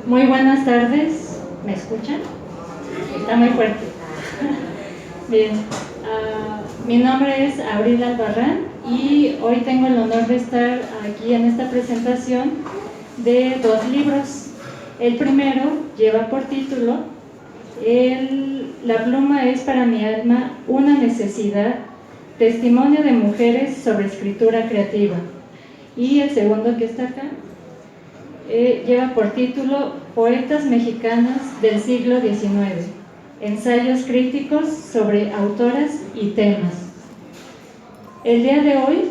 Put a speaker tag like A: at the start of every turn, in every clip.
A: Muy buenas tardes, ¿me escuchan? Está muy fuerte. Bien, mi nombre es Abril Albarrán y hoy tengo el honor de estar aquí en esta presentación de dos libros. El primero lleva por título La pluma es para mi alma una necesidad, testimonio de mujeres sobre escritura creativa. Y el segundo, que está acá, lleva por título Poetas mexicanas del siglo XIX, ensayos críticos sobre autoras y temas. El día de hoy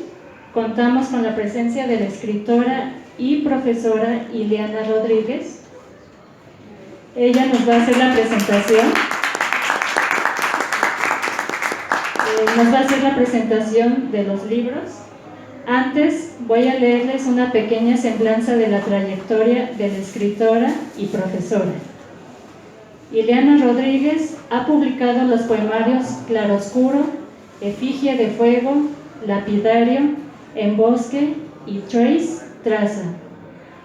A: contamos con la presencia de la escritora y profesora Ileana Rodríguez. Ella nos va a hacer la presentación. Nos va a hacer la presentación de los libros. Antes voy a leerles una pequeña semblanza de la trayectoria de la escritora y profesora. Ileana Rodríguez ha publicado los poemarios Claroscuro, Efigie de Fuego, Lapidario, En Bosque y Trace, Traza.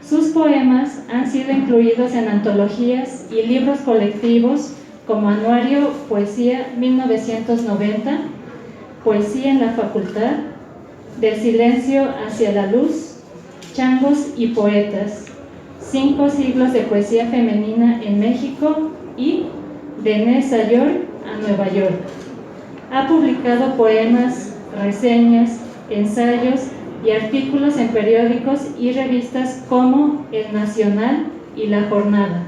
A: Sus poemas han sido incluidos en antologías y libros colectivos como Anuario Poesía 1990, Poesía en la Facultad, Del silencio hacia la luz, Changos y poetas, 5 siglos de poesía femenina en México y de Nueva York a Nueva York. Ha publicado poemas, reseñas, ensayos y artículos en periódicos y revistas como El Nacional y La Jornada.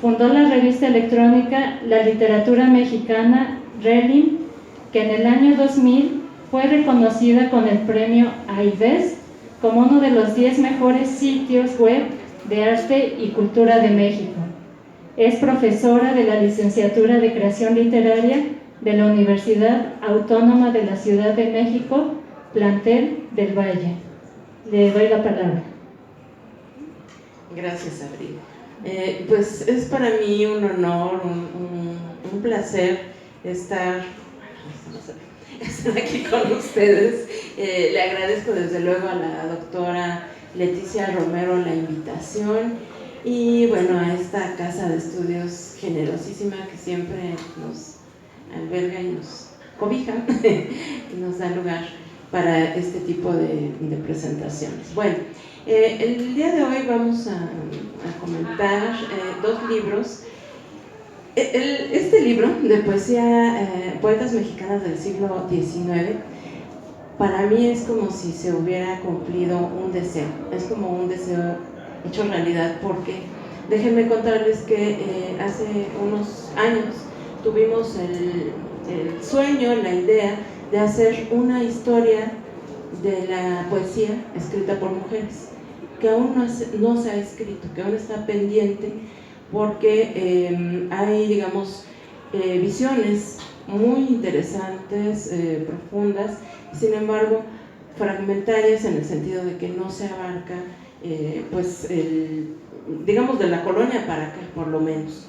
A: Fundó la revista electrónica La Literatura Mexicana, Relim, que en el año 2000 fue reconocida con el premio AIDES como uno de los 10 mejores sitios web de arte y cultura de México. Es profesora de la licenciatura de Creación Literaria de la Universidad Autónoma de la Ciudad de México, Plantel del Valle. Le doy la palabra.
B: Gracias, Abril. Pues es para mí un honor, un placer estar aquí con ustedes. Le agradezco desde luego a la doctora Leticia Romero la invitación y bueno, a esta casa de estudios generosísima que siempre nos alberga y nos cobija y nos da lugar para este tipo de presentaciones. Bueno, el día de hoy vamos a comentar dos libros. Este libro de poesía, Poetas Mexicanas del siglo XIX, para mí es como si se hubiera cumplido un deseo, es como un deseo hecho realidad, porque déjenme contarles que hace unos años tuvimos el sueño, la idea de hacer una historia de la poesía escrita por mujeres, que aún no se ha escrito, que aún está pendiente, porque hay, digamos, visiones muy interesantes, profundas, sin embargo, fragmentarias en el sentido de que no se abarca, pues, digamos, de la colonia para acá, por lo menos.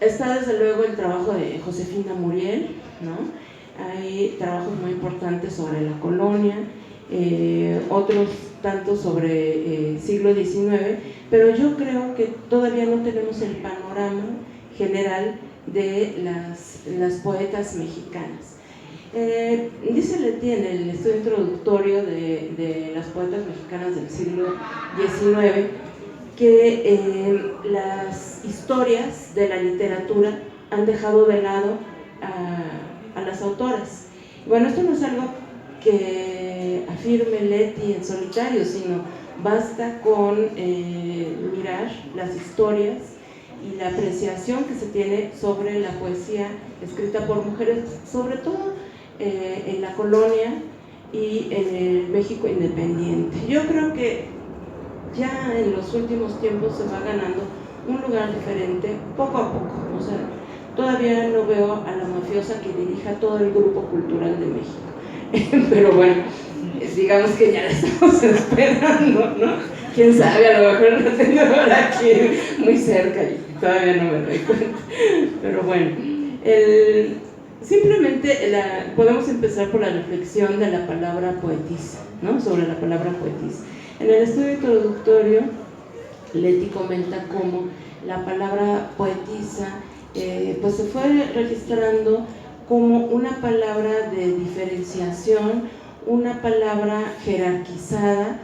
B: Está desde luego el trabajo de Josefina Muriel, ¿no? Hay trabajos muy importantes sobre la colonia, otros tantos sobre siglo XIX, pero yo creo que todavía no tenemos el panorama general de las poetas mexicanas. Dice Leti en el estudio introductorio de las poetas mexicanas del siglo XIX que las historias de la literatura han dejado de lado a las autoras. Bueno, esto no es algo que afirme Leti en solitario, sino basta con mirar las historias y la apreciación que se tiene sobre la poesía escrita por mujeres, sobre todo en la colonia y en el México independiente. Yo creo que ya en los últimos tiempos se va ganando un lugar diferente poco a poco, o sea, todavía no veo a la mafiosa que dirija todo el grupo cultural de México, pero bueno, digamos que ya la estamos esperando, ¿no? Quién sabe, a lo mejor la tengo por aquí muy cerca y todavía no me doy cuenta, pero bueno, simplemente podemos empezar por la reflexión de la palabra poetisa, ¿no? Sobre la palabra poetisa. En el estudio introductorio Leti comenta cómo la palabra poetisa pues se fue registrando como una palabra de diferenciación, una palabra jerarquizada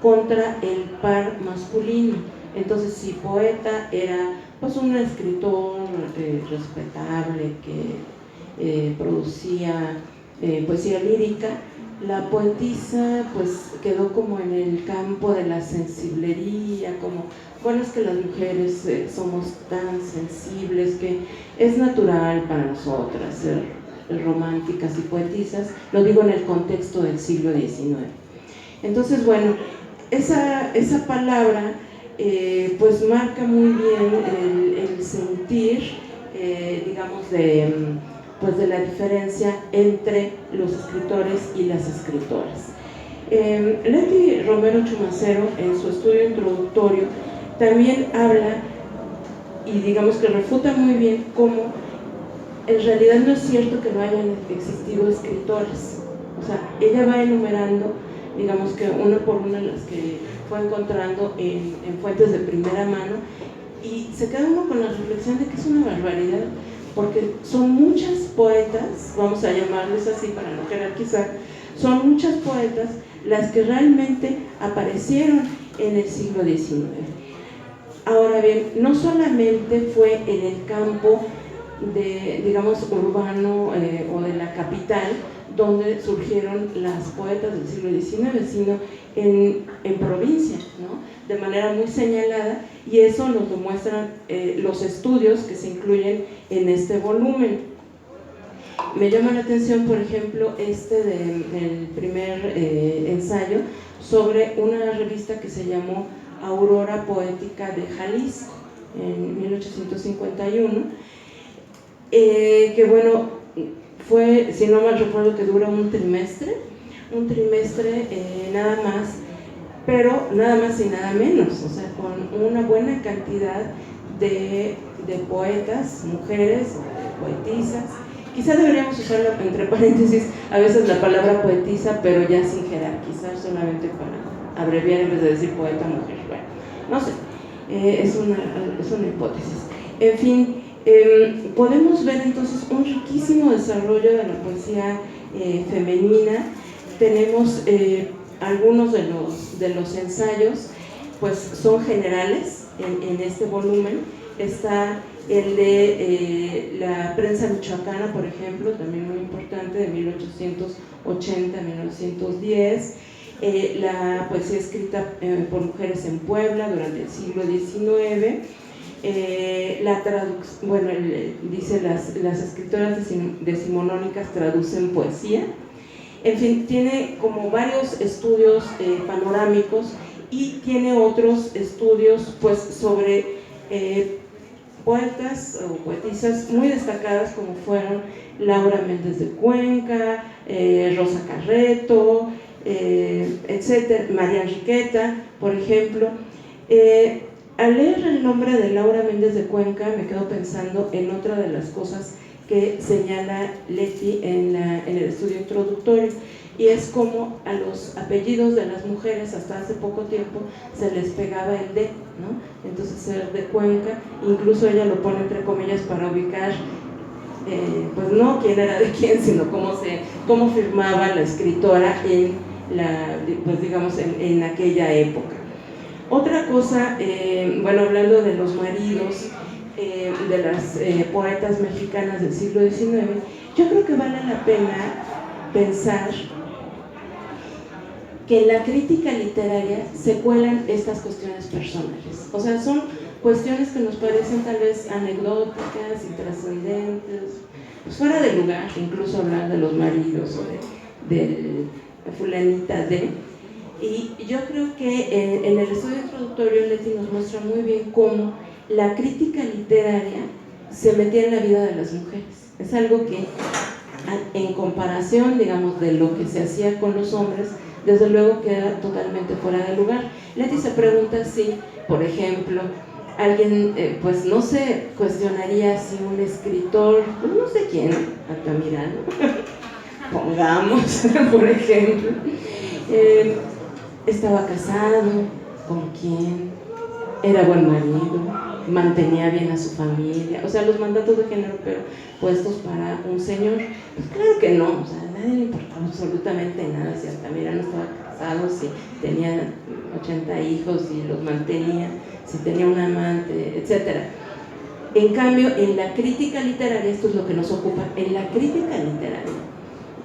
B: contra el par masculino. Entonces, si poeta era pues un escritor respetable que producía poesía lírica, la poetisa pues quedó como en el campo de la sensiblería, como, bueno, es que las mujeres somos tan sensibles que es natural para nosotras ser románticas y poetisas, lo digo en el contexto del siglo XIX. Entonces, bueno, esa palabra pues marca muy bien el sentir, digamos, pues de la diferencia entre los escritores y las escritoras. Leti Romero Chumacero, en su estudio introductorio, también habla y digamos que refuta muy bien cómo en realidad no es cierto que no hayan existido escritores. O sea, ella va enumerando, digamos que una por una las que fue encontrando en fuentes de primera mano, y se queda uno con la reflexión de que es una barbaridad, porque son muchas poetas, vamos a llamarles así para no jerarquizar, son muchas poetas las que realmente aparecieron en el siglo XIX. Ahora bien, no solamente fue en el campo digamos, urbano o de la capital donde surgieron las poetas del siglo XIX, sino en provincia, ¿no? De manera muy señalada, y eso nos lo muestran los estudios que se incluyen en este volumen. Me llama la atención, por ejemplo, del primer ensayo sobre una revista que se llamó Aurora Poética de Jalisco, en 1851, que bueno, fue, si no mal recuerdo, que dura un trimestre nada más, pero nada más y nada menos, o sea, con una buena cantidad de poetas, mujeres, poetisas. Quizá deberíamos usarlo entre paréntesis, a veces la palabra poetisa, pero ya sin jerarquizar, solamente para abreviar en vez de decir poeta, mujer. Bueno, no sé, es una hipótesis. En fin, podemos ver entonces un riquísimo desarrollo de la poesía femenina. Tenemos algunos de los ensayos, pues son generales en este volumen. Está el de la prensa michoacana, por ejemplo, también muy importante, de 1880 a 1910. La poesía escrita por mujeres en Puebla durante el siglo XIX. Bueno, dice las escritoras decimonónicas traducen poesía. En fin, tiene como varios estudios panorámicos, y tiene otros estudios pues sobre poetas o poetisas muy destacadas, como fueron Laura Méndez de Cuenca, Rosa Carreto, etcétera, María Enriqueta, por ejemplo. Al leer el nombre de Laura Méndez de Cuenca, me quedo pensando en otra de las cosas que señala Leti en el estudio introductorio, y es como a los apellidos de las mujeres hasta hace poco tiempo se les pegaba el D, ¿no? Entonces ser de Cuenca, incluso ella lo pone entre comillas para ubicar pues no quién era de quién, sino cómo firmaba la escritora pues digamos en aquella época. Otra cosa, bueno, hablando de los maridos de las poetas mexicanas del siglo XIX, yo creo que vale la pena pensar que en la crítica literaria se cuelan estas cuestiones personales. O sea, son cuestiones que nos parecen tal vez anecdóticas, intrascendentes, pues fuera de lugar, incluso hablar de los maridos o de fulanita de. Y yo creo que en el estudio introductorio Leti nos muestra muy bien cómo la crítica literaria se metía en la vida de las mujeres. Es algo que, en comparación, digamos, de lo que se hacía con los hombres, desde luego queda totalmente fuera de lugar. Leti se pregunta si, por ejemplo, alguien, pues no se cuestionaría si un escritor, pues no sé quién, Altamirano, pongamos, por ejemplo, estaba casado, ¿con quién? era buen marido, mantenía bien a su familia, o sea, los mandatos de género, pero puestos para un señor. Pues claro que no, o sea, a nadie le importaba absolutamente nada, si Altamira no estaba casado, si tenía 80 hijos y los mantenía, si tenía un amante, etcétera. En cambio, en la crítica literaria, esto es lo que nos ocupa, en la crítica literaria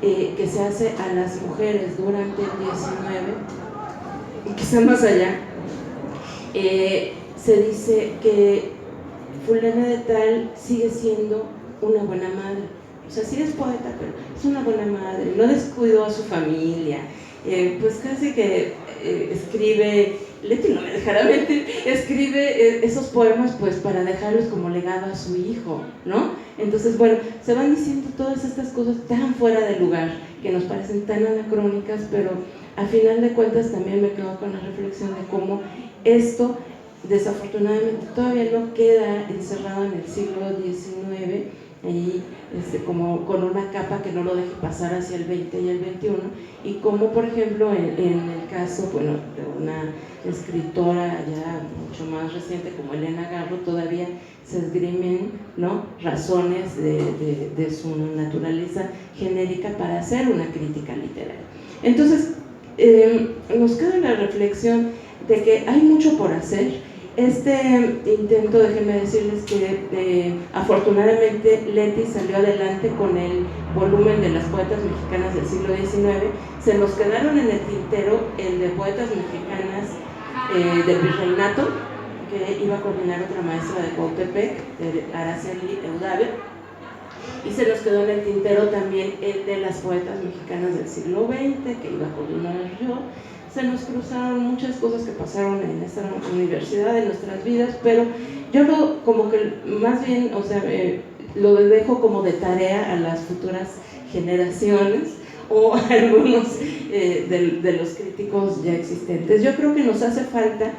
B: que se hace a las mujeres durante el 19 y quizá más allá, se dice que fulana de tal sigue siendo una buena madre. O sea, sí es poeta, pero es una buena madre, no descuidó a su familia, pues casi que escribe, Leti no me dejará mentir, escribe esos poemas pues para dejarlos como legado a su hijo, ¿no? Entonces, bueno, se van diciendo todas estas cosas tan fuera de lugar, que nos parecen tan anacrónicas, pero a final de cuentas también me quedo con la reflexión de cómo esto desafortunadamente todavía no queda encerrado en el siglo XIX, ahí como con una capa que no lo deje pasar hacia el XX y el XXI, y como por ejemplo en el caso, bueno, de una escritora ya mucho más reciente como Elena Garro, todavía se esgrimen, ¿no?, razones de su naturaleza genérica para hacer una crítica literaria. Entonces, nos queda la reflexión de que hay mucho por hacer. Este intento, déjenme decirles que afortunadamente Leti salió adelante con el volumen de las poetas mexicanas del siglo XIX. Se nos quedaron en el tintero el de poetas mexicanas del virreinato, que iba a coordinar otra maestra de Cuautepec, de Araceli Eudave, y se nos quedó en el tintero también el de las poetas mexicanas del siglo XX, que iba a coordinar yo. Se nos cruzaron muchas cosas que pasaron en esta universidad, en nuestras vidas, pero yo como que más bien, o sea, lo dejo como de tarea a las futuras generaciones o a algunos de los críticos ya existentes. Yo creo que nos hace falta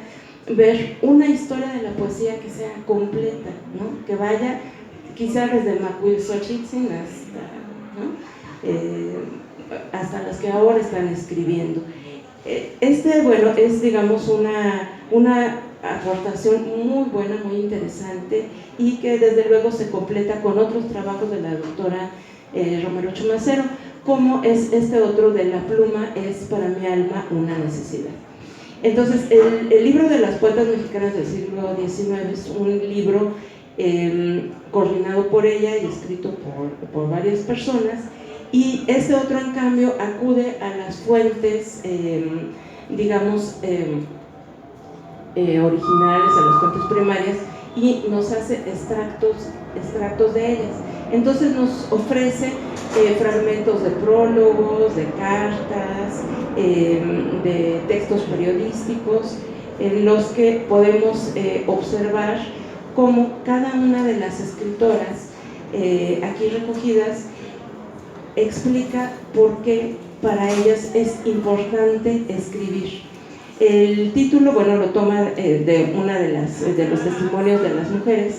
B: ver una historia de la poesía que sea completa, ¿no?, que vaya quizá desde Macuilxochitlán hasta las que ahora están escribiendo. Bueno, es digamos una aportación muy buena, muy interesante, y que desde luego se completa con otros trabajos de la doctora Romero Chumacero, como es este otro de La pluma es para mi alma una necesidad. Entonces, el libro de las poetas mexicanas del siglo XIX es un libro coordinado por ella y escrito por varias personas. Y este otro, en cambio, acude a las fuentes, digamos, originales, a las fuentes primarias, y nos hace extractos de ellas. Entonces nos ofrece fragmentos de prólogos, de cartas, de textos periodísticos, en los que podemos observar cómo cada una de las escritoras aquí recogidas explica por qué para ellas es importante escribir. El título, bueno, lo toma de una de los testimonios de las mujeres,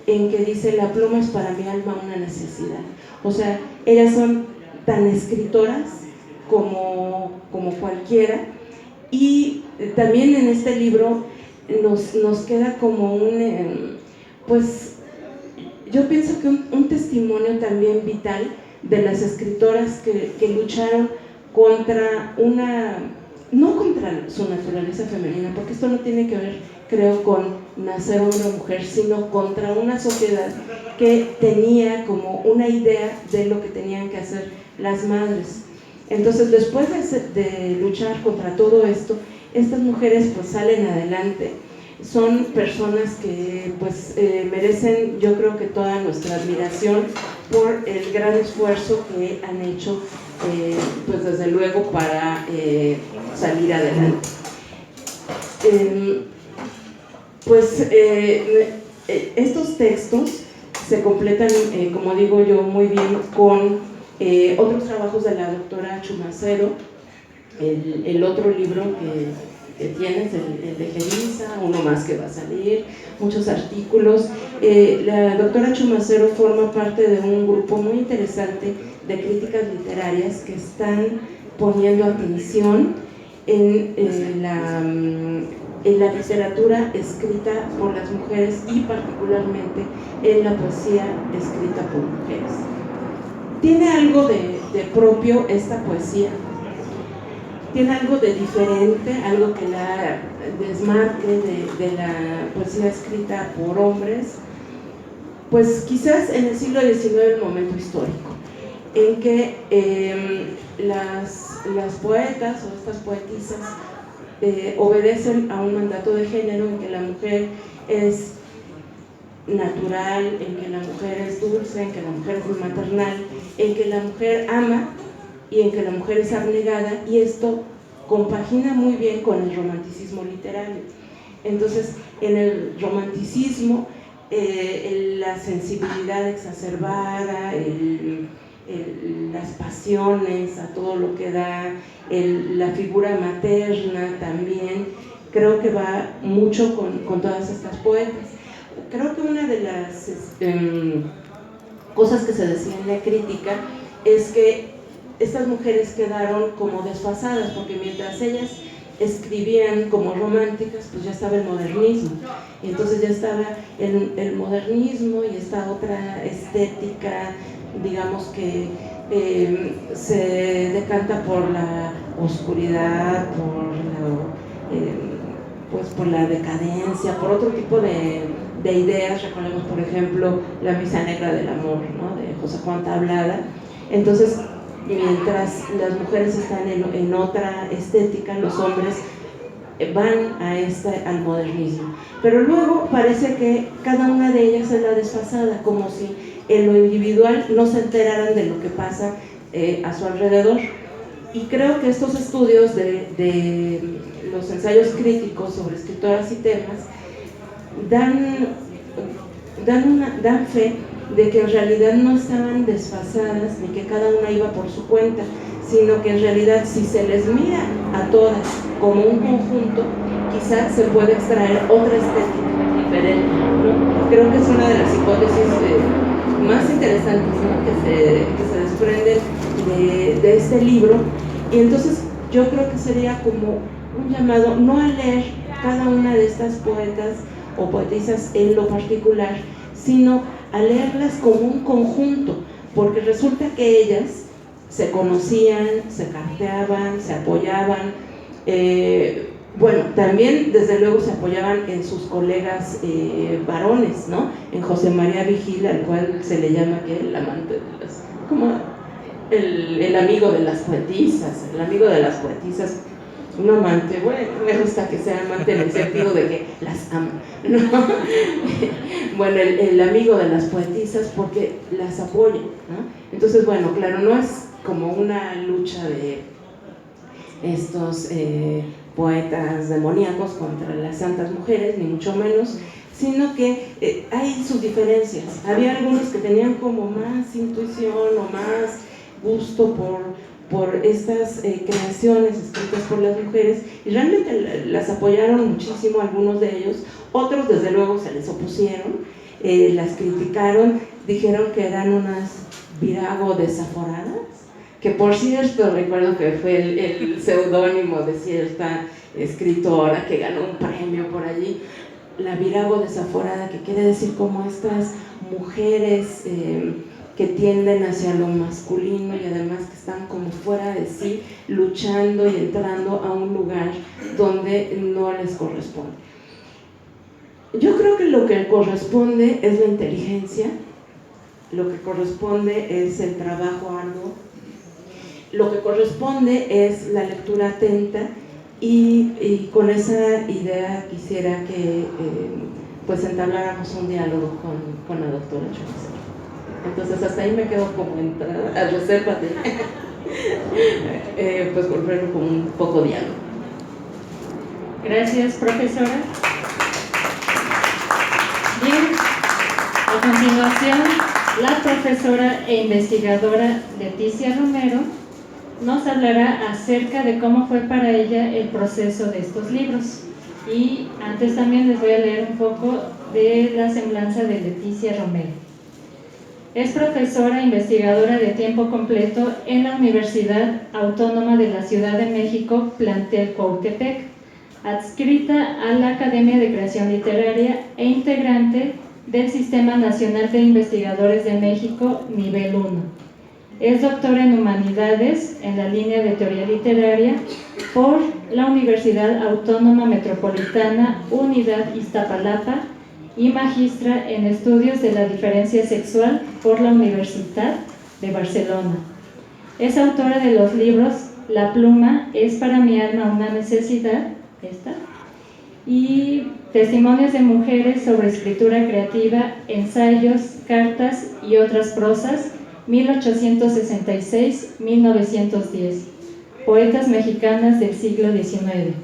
B: en que dice: la pluma es para mi alma una necesidad. O sea, ellas son tan escritoras como cualquiera, y también en este libro nos queda como pues yo pienso que un testimonio también vital de las escritoras que lucharon contra no contra su naturaleza femenina, porque esto no tiene que ver, creo, con nacer hombre o mujer, sino contra una sociedad que tenía como una idea de lo que tenían que hacer las madres. Entonces, después de luchar contra todo esto, estas mujeres pues salen adelante. Son personas que pues merecen, yo creo, que toda nuestra admiración por el gran esfuerzo que han hecho, pues desde luego, para salir adelante. Estos textos se completan, como digo yo, muy bien con otros trabajos de la doctora Chumacero. El otro libro que tienes, el de Gerisa, uno más que va a salir, muchos artículos. La doctora Chumacero forma parte de un grupo muy interesante de críticas literarias que están poniendo atención en en la literatura escrita por las mujeres y particularmente en la poesía escrita por mujeres. Tiene algo de propio esta poesía, tiene algo de diferente, algo que la desmarque de la poesía escrita por hombres, pues quizás en el siglo XIX, el momento histórico, en que las poetas o estas poetisas obedecen a un mandato de género en que la mujer es natural, en que la mujer es dulce, en que la mujer es maternal, en que la mujer ama y en que la mujer es abnegada, y esto compagina muy bien con el romanticismo literario. Entonces, en el romanticismo, la sensibilidad exacerbada, las pasiones, a todo lo que da, la figura materna también, creo que va mucho con todas estas poetas. Creo que una de las cosas que se decía en la crítica es que estas mujeres quedaron como desfasadas, porque mientras ellas escribían como románticas, pues ya estaba el modernismo, y entonces ya estaba el modernismo y esta otra estética, digamos, que se decanta por la oscuridad, por la decadencia, por otro tipo de ideas. Recordemos, por ejemplo, La Misa Negra del Amor, ¿no?, de José Juan Tablada. Entonces, mientras las mujeres están en otra estética, los hombres van al modernismo. Pero luego parece que cada una de ellas es la desfasada, como si en lo individual no se enteraran de lo que pasa a su alrededor. Y creo que estos estudios de los ensayos críticos sobre escritoras y temas dan fe de que en realidad no estaban desfasadas ni que cada una iba por su cuenta, sino que en realidad, si se les mira a todas como un conjunto, quizás se puede extraer otra estética diferente, ¿no? Creo que es una de las hipótesis más interesantes, ¿no?, que se desprenden de este libro. Y entonces yo creo que sería como un llamado no a leer cada una de estas poetas o poetisas en lo particular, sino a leerlas como un conjunto, porque resulta que ellas se conocían, se carteaban, se apoyaban, bueno, también desde luego se apoyaban en sus colegas varones, ¿no? En José María Vigil, al cual se le llama que el amante de las, como el amigo de las poetisas, un amante. Bueno, me gusta que sea amante en el sentido de que las ama, ¿no? Bueno, el amigo de las poetisas, porque las apoya, ¿no? Entonces, bueno, claro, no es como una lucha de estos poetas demoníacos contra las santas mujeres, ni mucho menos, sino que hay sus diferencias. Había algunos que tenían como más intuición o más gusto por estas creaciones escritas por las mujeres, y realmente las apoyaron muchísimo algunos de ellos. Otros desde luego se les opusieron, las criticaron, dijeron que eran unas virago desaforadas, que por cierto recuerdo que fue el seudónimo de cierta escritora que ganó un premio por allí, la virago desaforada, que quiere decir como estas mujeres que tienden hacia lo masculino y además que están como fuera de sí, luchando y entrando a un lugar donde no les corresponde. Yo creo que lo que corresponde es la inteligencia, lo que corresponde es el trabajo arduo, lo que corresponde es la lectura atenta, y con esa idea quisiera que pues entabláramos un diálogo con la doctora Chorizo. Entonces hasta ahí me quedo como entrada, a reserva de pues volverlo como un poco diálogo.
A: Gracias, profesora. Bien, a continuación, la profesora e investigadora Leticia Romero nos hablará acerca de cómo fue para ella el proceso de estos libros. Y antes también les voy a leer un poco de la semblanza de Leticia Romero. Es profesora e investigadora de tiempo completo en la Universidad Autónoma de la Ciudad de México, plantel Cuautepec, adscrita a la Academia de Creación Literaria e integrante del Sistema Nacional de Investigadores de México, nivel 1. Es doctora en Humanidades en la línea de Teoría Literaria por la Universidad Autónoma Metropolitana Unidad Iztapalapa y magistra en Estudios de la Diferencia Sexual por la Universitat de Barcelona. Es autora de los libros La pluma es para mi alma una necesidad, y Testimonios de mujeres sobre escritura creativa, ensayos, cartas y otras prosas, 1866-1910, poetas mexicanas del siglo XIX.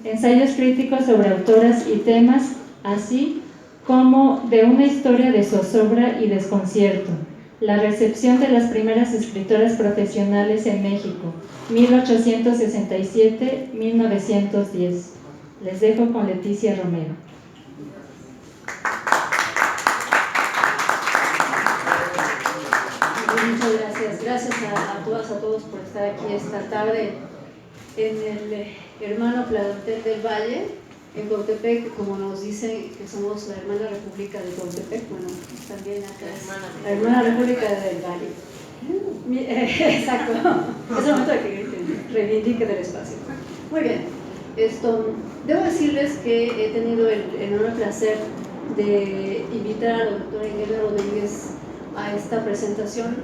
A: Ensayos críticos sobre autoras y temas, así como de una historia de zozobra y desconcierto, la recepción de las primeras escritoras profesionales en México, 1867-1910. Les dejo con Leticia Romero.
C: Muchas gracias. Gracias a todas, a todos por estar aquí esta tarde en el hermano plantel del Valle, en Cuautepec, como nos dicen que somos la hermana república de Cuautepec. Bueno, también acá es la hermana república del Valle. Exacto. Es el momento de que reivindique del espacio. Muy bien. Debo decirles que he tenido el enorme placer de invitar a la doctora Elena Rodríguez a esta presentación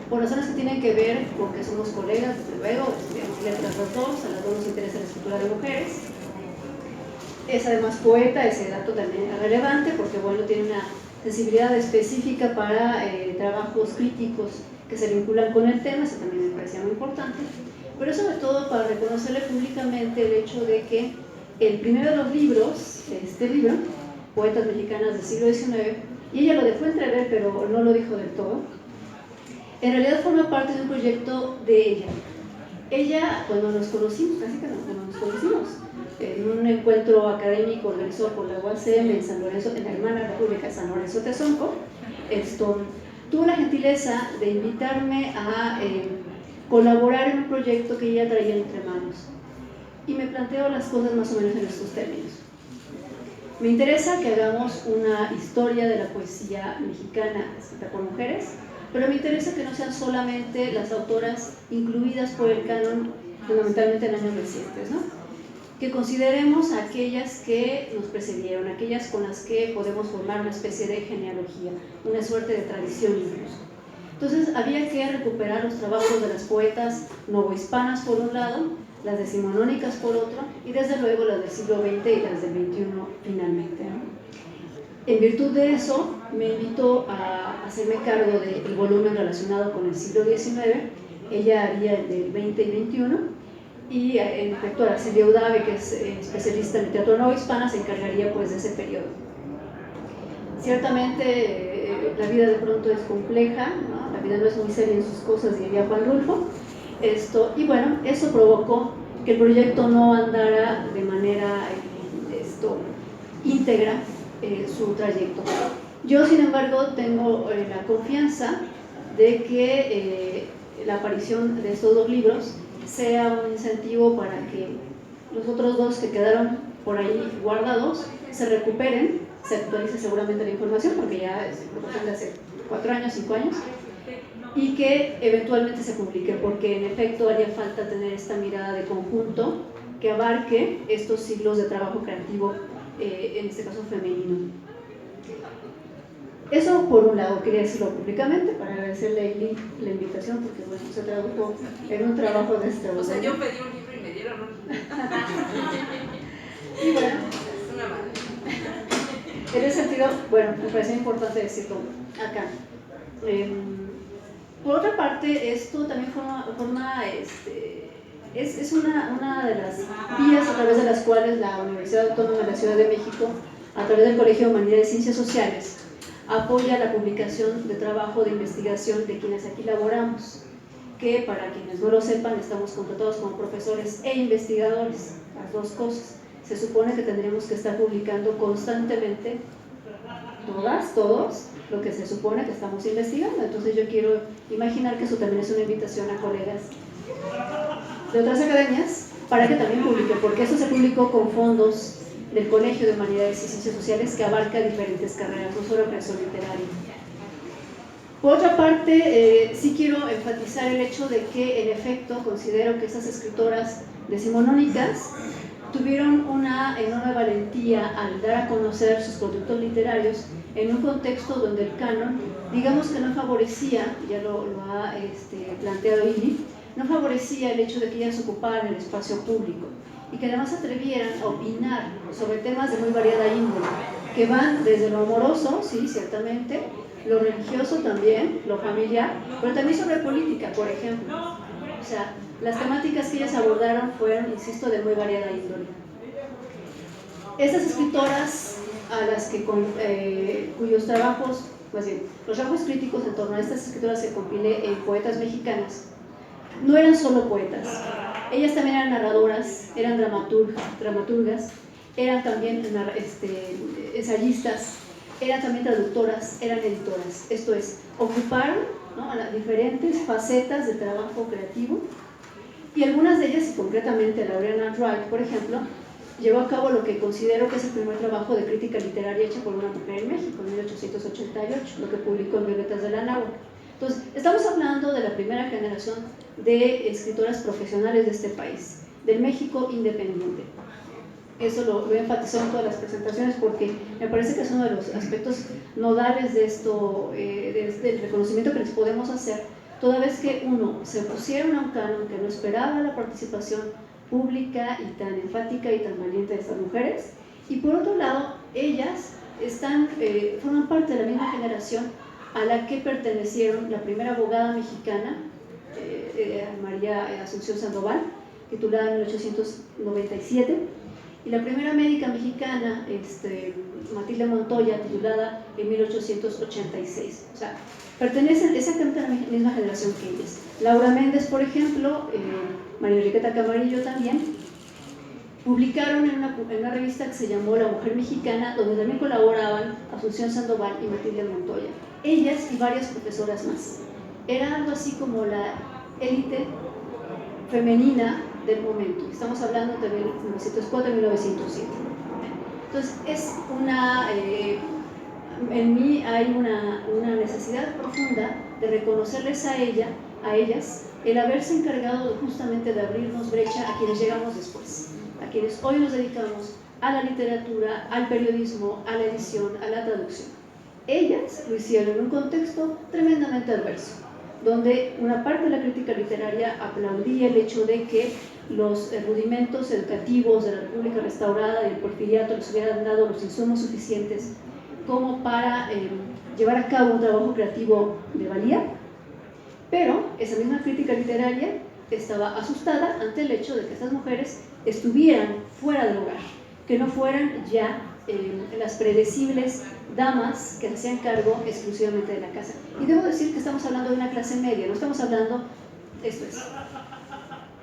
C: por razones que tienen que ver con que somos colegas, desde luego, estudiamos letras los dos, a las dos nos interesa la escritura de mujeres. Es además poeta, ese dato también es relevante porque bueno, tiene una sensibilidad específica para trabajos críticos que se vinculan con el tema, eso también me parecía muy importante, pero sobre todo para reconocerle públicamente el hecho de que el primero de los libros, este libro, Poetas Mexicanas del siglo XIX, y ella lo dejó entrever pero no lo dijo del todo, en realidad forma parte de un proyecto de ella. Ella, cuando nos conocimos, casi que cuando nos conocimos, en un encuentro académico organizado por la UACM en San Lorenzo, en la hermana república de San Lorenzo Tezonco, tuvo la gentileza de invitarme a colaborar en un proyecto que ella traía entre manos. Y me planteo las cosas más o menos en estos términos. Me interesa que hagamos una historia de la poesía mexicana escrita por mujeres, pero me interesa que no sean solamente las autoras incluidas por el canon, fundamentalmente en años recientes, ¿no? Que consideremos a aquellas que nos precedieron, aquellas con las que podemos formar una especie de genealogía, una suerte de tradición incluso. Entonces había que recuperar los trabajos de las poetas novohispanas por un lado, las decimonónicas por otro, y desde luego las del siglo XX y las del XXI finalmente, ¿no? En virtud de eso, me invitó a hacerme cargo del volumen relacionado con el siglo XIX. Ella haría el del XX y XXI, y en efecto Araceli Udave, que es especialista en literatura novohispana, se encargaría pues de ese periodo. Ciertamente la vida de pronto es compleja, ¿no? La vida no es muy seria en sus cosas, diría Juan Rulfo. Y bueno, eso provocó que el proyecto no andara de manera íntegra su trayecto. Yo, sin embargo, tengo la confianza de que la aparición de estos dos libros sea un incentivo para que los otros dos que quedaron por ahí guardados se recuperen, se actualice seguramente la información, porque ya es de hace 4 años, 5 años, y que eventualmente se publique, porque en efecto haría falta tener esta mirada de conjunto que abarque estos siglos de trabajo creativo, en este caso femenino. Eso por un lado, quería decirlo públicamente para agradecerle a Eileen la invitación, porque bueno, se tradujo en un trabajo de este orden.
D: O sea, yo pedí un libro y me dieron un...
C: Y bueno,
D: es una madre.
C: En ese sentido, bueno, me parece importante decirlo acá. Por otra parte, esto también es una de las vías a través de las cuales la Universidad Autónoma de la Ciudad de México, a través del Colegio de Humanidades y Ciencias Sociales, apoya la publicación de trabajo de investigación de quienes aquí laboramos, que para quienes no lo sepan, estamos contratados como profesores e investigadores, las dos cosas. Se supone que tendríamos que estar publicando constantemente, todos, lo que se supone que estamos investigando. Entonces yo quiero imaginar que eso también es una invitación a colegas de otras academias para que también publique, porque esto se publicó con fondos del Colegio de Humanidades y Ciencias Sociales, que abarca diferentes carreras, no solo creación literaria. Por otra parte, sí quiero enfatizar el hecho de que, en efecto, considero que estas escritoras decimonónicas tuvieron una enorme valentía al dar a conocer sus productos literarios en un contexto donde el canon, digamos que no favorecía, ya lo ha planteado Ili, no favorecía el hecho de que ellas ocuparan el espacio público y que además se atrevieran a opinar sobre temas de muy variada índole, que van desde lo amoroso, sí, ciertamente, lo religioso también, lo familiar, pero también sobre política, por ejemplo. O sea, las temáticas que ellas abordaron fueron, insisto, de muy variada índole. Estas escritoras, a las que cuyos trabajos, más bien, los trabajos críticos en torno a estas escritoras que compilé en Poetas Mexicanas, no eran solo poetas, ellas también eran narradoras, eran dramaturgas, eran también ensayistas, eran también traductoras, eran editoras. Esto es, ocuparon, ¿no?, a las diferentes facetas de trabajo creativo, y algunas de ellas, y concretamente Laureana Wright, por ejemplo, llevó a cabo lo que considero que es el primer trabajo de crítica literaria hecha por una mujer en México, en 1888, lo que publicó en Violetas de la Náhuatl. Entonces, estamos hablando de la primera generación de escritoras profesionales de este país, del México independiente. Eso lo he enfatizado en todas las presentaciones porque me parece que es uno de los aspectos nodales de esto, del reconocimiento que les podemos hacer, toda vez que uno se opusieron a un canon que no esperaba la participación pública y tan enfática y tan valiente de estas mujeres, y por otro lado, ellas forman parte de la misma generación a la que pertenecieron la primera abogada mexicana, María Asunción Sandoval, titulada en 1897, y la primera médica mexicana, Matilde Montoya, titulada en 1886. O sea, pertenecen exactamente a la misma generación que ellas. Laura Méndez, por ejemplo, María Enriqueta Camarillo también, publicaron en una revista que se llamó La Mujer Mexicana, donde también colaboraban Asunción Sandoval y Matilde Montoya. Ellas y varias profesoras más. Era algo así como la élite femenina del momento. Estamos hablando de 1904 y 1907. Entonces, en mí hay una necesidad profunda de reconocerles a ellas, el haberse encargado justamente de abrirnos brecha a quienes llegamos después, a quienes hoy nos dedicamos a la literatura, al periodismo, a la edición, a la traducción. Ellas lo hicieron en un contexto tremendamente adverso, donde una parte de la crítica literaria aplaudía el hecho de que los rudimentos educativos de la República restaurada y el porfiriato les hubieran dado los insumos suficientes como para llevar a cabo un trabajo creativo de valía, pero esa misma crítica literaria estaba asustada ante el hecho de que estas mujeres estuvieran fuera del hogar, que no fueran ya las predecibles damas que se hacían cargo exclusivamente de la casa. Y debo decir que estamos hablando de una clase media, no estamos hablando,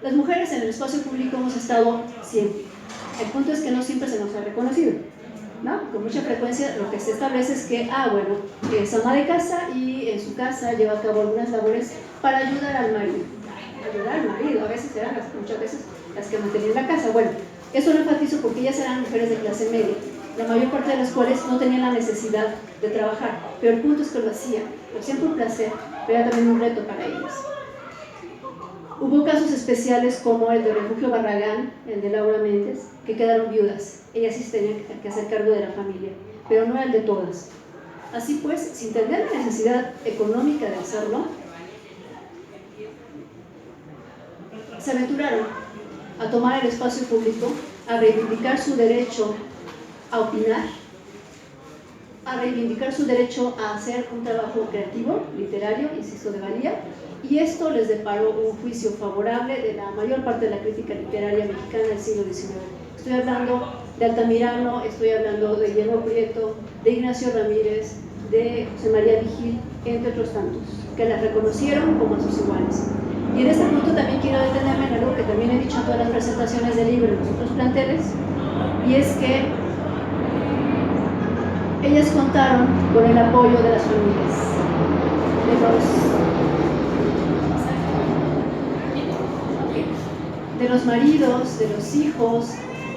C: las mujeres en el espacio público hemos estado siempre. El punto es que no siempre se nos ha reconocido, ¿no? Con mucha frecuencia lo que se establece es que, es ama de casa y en su casa lleva a cabo algunas labores para ayudar al marido. A veces eran muchas veces las que mantenían la casa. Bueno, eso lo enfatizo porque ellas eran mujeres de clase media, la mayor parte de las cuales no tenían la necesidad de trabajar, pero el punto es que lo hacían por placer, pero era también un reto para ellas. Hubo casos especiales como el de Refugio Barragán, el de Laura Méndez, que quedaron viudas. Ellas sí tenían que hacer cargo de la familia, pero no era el de todas. Así pues, sin tener la necesidad económica de hacerlo, se aventuraron a tomar el espacio público, a reivindicar su derecho a opinar, a reivindicar su derecho a hacer un trabajo creativo, literario, insisto, de valía, y esto les deparó un juicio favorable de la mayor parte de la crítica literaria mexicana del siglo XIX. Estoy hablando de Altamirano, estoy hablando de Guillermo Prieto, de Ignacio Ramírez, de José María Vigil, entre otros tantos, que las reconocieron como a sus iguales. Y en este punto también quiero detenerme en algo que también he dicho en todas las presentaciones del libro en los otros planteles, y es que ellas contaron con el apoyo de las familias, de los maridos, de los hijos,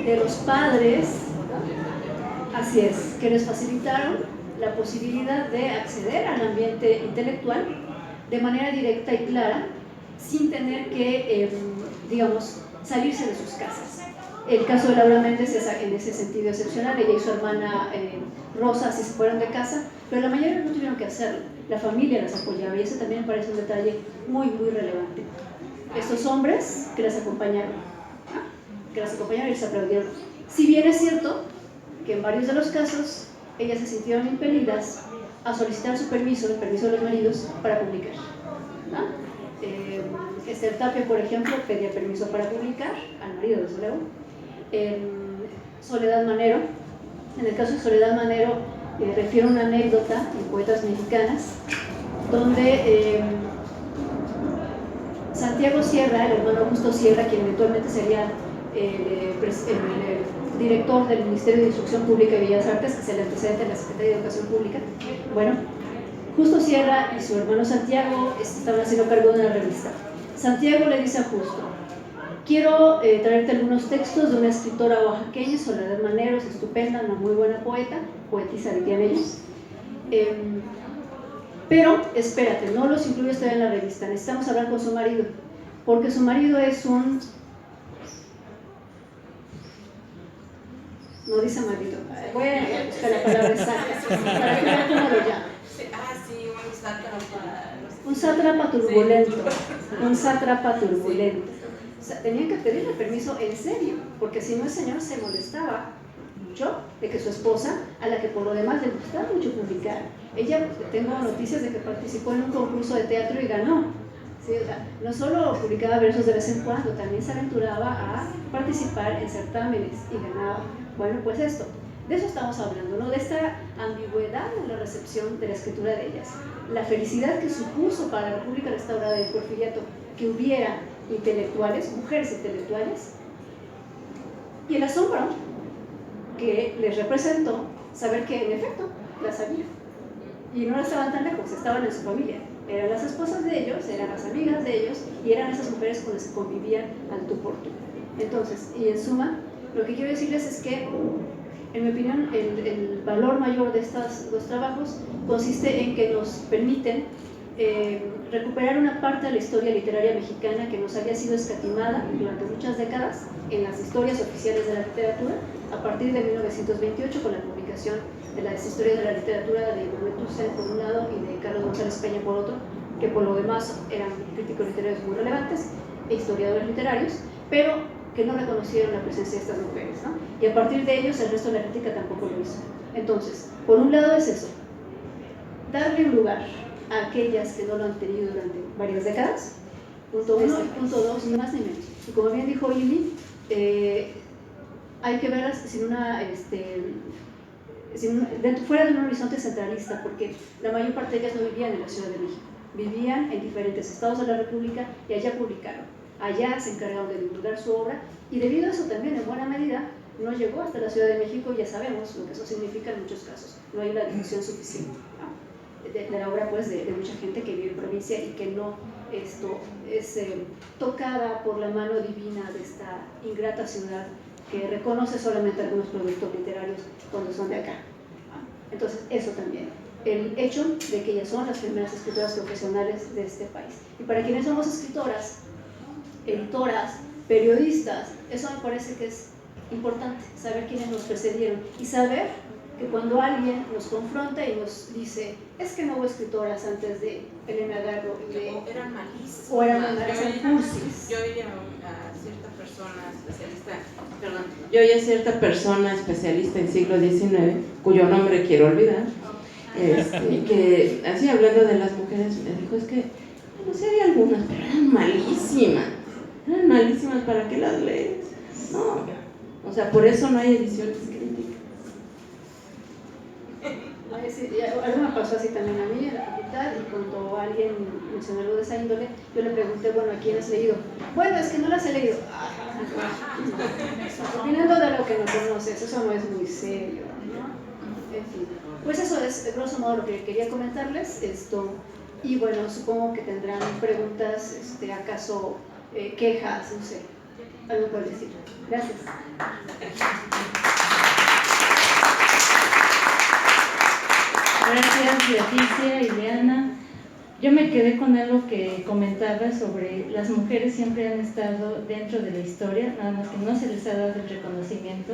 C: de los padres, ¿no? Así es, que les facilitaron la posibilidad de acceder al ambiente intelectual de manera directa y clara, sin tener que, digamos, salirse de sus casas. El caso de Laura Méndez es en ese sentido excepcional. Ella y su hermana Rosa sí se fueron de casa, pero la mayoría no tuvieron que hacerlo. La familia las apoyaba y ese también me parece un detalle muy, muy relevante. Estos hombres que las acompañaron, y les aplaudieron. Si bien es cierto que en varios de los casos ellas se sintieron impelidas a solicitar su permiso, el permiso de los maridos, para publicar, ¿no? Esther Tapia, por ejemplo, pedía permiso para publicar al marido, desde luego. Soledad Manero, en el caso de Soledad Manero, refiero una anécdota en Poetas Mexicanas, donde Santiago Sierra, el hermano Augusto Sierra, quien eventualmente sería el director del Ministerio de Instrucción Pública y Bellas Artes, que es el antecedente de la Secretaría de Educación Pública, bueno, Justo Sierra y su hermano Santiago estaban haciendo cargo de una revista. Santiago le dice a Justo: quiero traerte algunos textos de una escritora oaxaqueña, Soledad Manero, es estupenda, una muy buena poeta, poetisa dirían ellos, pero espérate, no los incluyes todavía en la revista, necesitamos hablar con su marido, porque su marido es un... no dice marido, voy a buscar la palabra exacta para que vean cómo lo llama. Un sátrapa turbulento, un sátrapa turbulento. O sea, tenían que pedirle permiso en serio, porque si no el señor se molestaba mucho de que su esposa, a la que por lo demás le gustaba mucho publicar, ella, tengo noticias de que participó en un concurso de teatro y ganó. ¿Sí? O sea, no solo publicaba versos de vez en cuando, también se aventuraba a participar en certámenes y ganaba. Bueno, pues esto, de eso estamos hablando, ¿no? De esta ambigüedad en la recepción de la escritura de ellas. La felicidad que supuso para la República Restaurada del Porfiriato que hubiera intelectuales, mujeres intelectuales, y el asombro que les representó saber que en efecto las había. Y no estaban tan lejos, estaban en su familia. Eran las esposas de ellos, eran las amigas de ellos, y eran esas mujeres con las que convivían al tú por tú. Entonces, y en suma, lo que quiero decirles es que, en mi opinión, el valor mayor de estos dos trabajos consiste en que nos permiten recuperar una parte de la historia literaria mexicana que nos había sido escatimada durante muchas décadas en las historias oficiales de la literatura, a partir de 1928 con la publicación de las historias de la literatura de Manuel Toussaint por un lado y de Carlos González Peña por otro, que por lo demás eran críticos literarios muy relevantes e historiadores literarios, pero que no reconocieron la presencia de estas mujeres, ¿no? Y a partir de ellos el resto de la crítica tampoco lo hizo. Entonces, por un lado es eso, darle un lugar a aquellas que no lo han tenido durante varias décadas, punto uno, y punto dos, ni más ni menos. Y como bien dijo Ili, hay que verlas fuera de un horizonte centralista, porque la mayor parte de ellas no vivían en la Ciudad de México, vivían en diferentes estados de la República y allá publicaron, allá se encargaron de divulgar su obra, y debido a eso también en buena medida no llegó hasta la Ciudad de México, y ya sabemos lo que eso significa en muchos casos, no hay una difusión suficiente, ¿no? de la obra pues de mucha gente que vive en provincia y que no es tocada por la mano divina de esta ingrata ciudad que reconoce solamente algunos productos literarios cuando son de acá. Entonces eso también, el hecho de que ellas son las primeras escritoras profesionales de este país, y para quienes somos escritoras, editoras, periodistas, eso me parece que es importante, saber quiénes nos precedieron y saber que cuando alguien nos confronta y nos dice es que no hubo escritoras antes de Elena Garro
D: eran malísimas,
C: o eran cursis.
D: Yo oía a cierta persona
B: especialista en siglo XIX, cuyo nombre quiero olvidar, que así hablando de las mujeres me dijo, es que no sé, había algunas, pero eran malísimas, ¿para qué las lees? No, o sea, por eso no hay ediciones críticas.
C: Algo me pasó así también a mí en la facultad, y cuando alguien mencionó algo de esa índole, yo le pregunté, bueno, ¿a quién has leído? Bueno, es que no las he leído. Opinando de lo que no conoces, eso no es muy serio, ¿no? En fin, pues eso es grosso modo lo que quería comentarles, y bueno, supongo que tendrán preguntas, acaso quejas, no sé. algo por decir. Gracias.
A: Gracias, Leticia y Leana. Yo me quedé con algo que comentaba sobre las mujeres siempre han estado dentro de la historia, nada más que no se les ha dado el reconocimiento.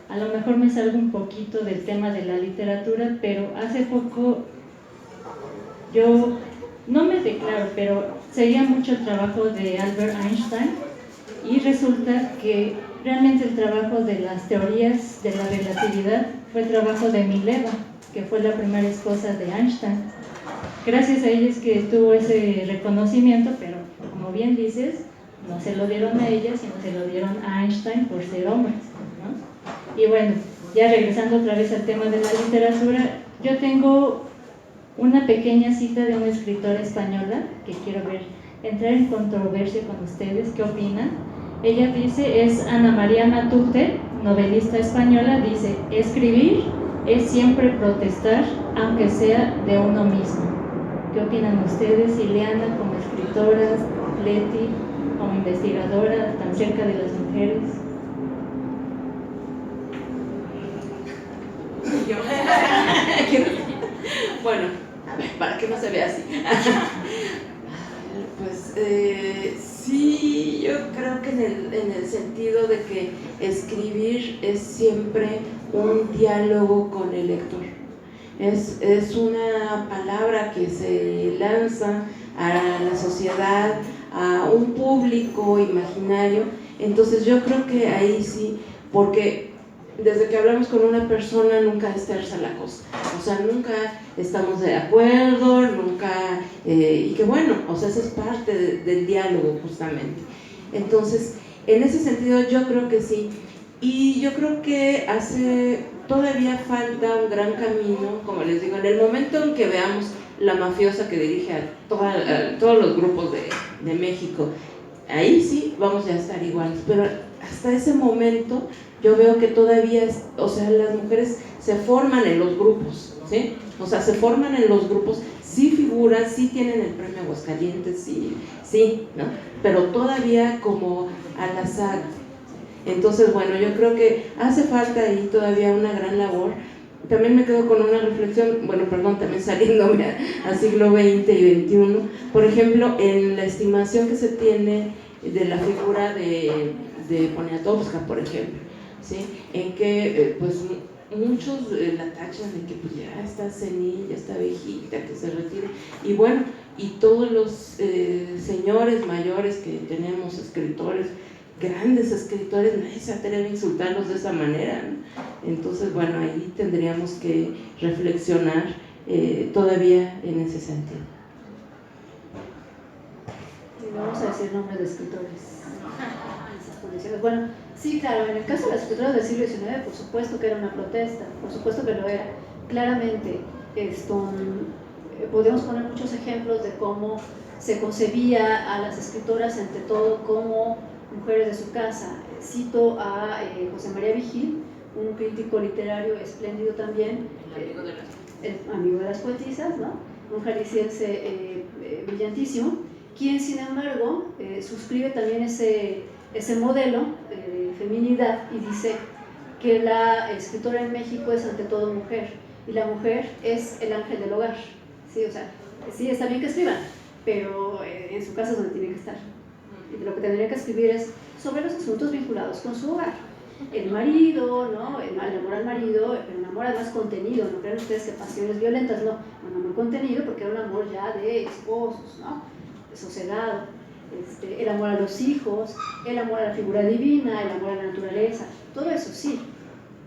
A: A lo mejor me salgo un poquito del tema de la literatura, pero hace poco yo no me declaro, pero seguía mucho el trabajo de Albert Einstein y resulta que realmente el trabajo de las teorías de la relatividad fue trabajo de Mileva, que fue la primera esposa de Einstein. Gracias a ella es que tuvo ese reconocimiento, pero como bien dices, no se lo dieron a ella, sino se lo dieron a Einstein por ser hombres, ¿no? Y bueno, ya regresando otra vez al tema de la literatura, yo tengo una pequeña cita de una escritora española que quiero ver entrar en controversia con ustedes. ¿Qué opinan? Ella dice, es Ana María Matute, novelista española, dice: escribir es siempre protestar, aunque sea de uno mismo. ¿Qué opinan ustedes? Ileana, como escritora, Leti, como investigadora tan cerca de las mujeres.
B: Yo. Bueno, a ver, para que no se vea así. Pues sí, yo creo que en el sentido de que escribir es siempre un diálogo con el lector. Es una palabra que se lanza a la sociedad, a un público imaginario. Entonces yo creo que ahí sí, porque desde que hablamos con una persona nunca es tersa la cosa, o sea, nunca estamos de acuerdo, nunca, y que bueno, o sea, eso es parte del diálogo justamente. Entonces, en ese sentido yo creo que sí, y yo creo que todavía falta un gran camino, como les digo, en el momento en que veamos La Mafiosa, que dirige a todos los grupos de México, ahí sí vamos a estar iguales, pero hasta ese momento yo veo que todavía, o sea, las mujeres se forman en los grupos, ¿sí? O sea, se forman en los grupos, sí figuran, sí tienen el premio Aguascalientes, sí, ¿no? Pero todavía como al azar. Entonces, bueno, yo creo que hace falta ahí todavía una gran labor. También me quedo con una reflexión, bueno, perdón, también saliéndome a siglo XX y XXI, por ejemplo, en la estimación que se tiene de la figura de Poniatowska, por ejemplo, ¿sí? En que pues muchos la tachan de que pues ya está senil, ya está viejita, que se retire, y bueno, y todos los señores mayores que tenemos, escritores, grandes escritores, nadie se atreve a insultarlos de esa manera, ¿no? Entonces, bueno, ahí tendríamos que reflexionar todavía en ese sentido.
C: Y vamos a decir nombres de escritores en esas condiciones. Bueno, sí, claro, en el caso de las escritoras del siglo XIX, por supuesto que era una protesta, por supuesto que lo era. Claramente, podemos poner muchos ejemplos de cómo se concebía a las escritoras, entre todo, como mujeres de su casa. Cito a José María Vigil, un crítico literario espléndido también, el amigo de las poetisas, ¿no? Un jalisciense brillantísimo, quien sin embargo suscribe también ese modelo de feminidad y dice que la escritora en México es ante todo mujer, y la mujer es el ángel del hogar, ¿sí? O sea, sí, está bien que escriban, pero en su casa es donde tiene que estar. Y lo que tendría que escribir es sobre los asuntos vinculados con su hogar. El marido, ¿no? El amor al marido, pero un amor además contenido, no crean ustedes que pasiones violentas, no, un amor contenido porque era un amor ya de esposos, ¿no? Sosegado. El amor a los hijos, el amor a la figura divina, el amor a la naturaleza, todo eso sí.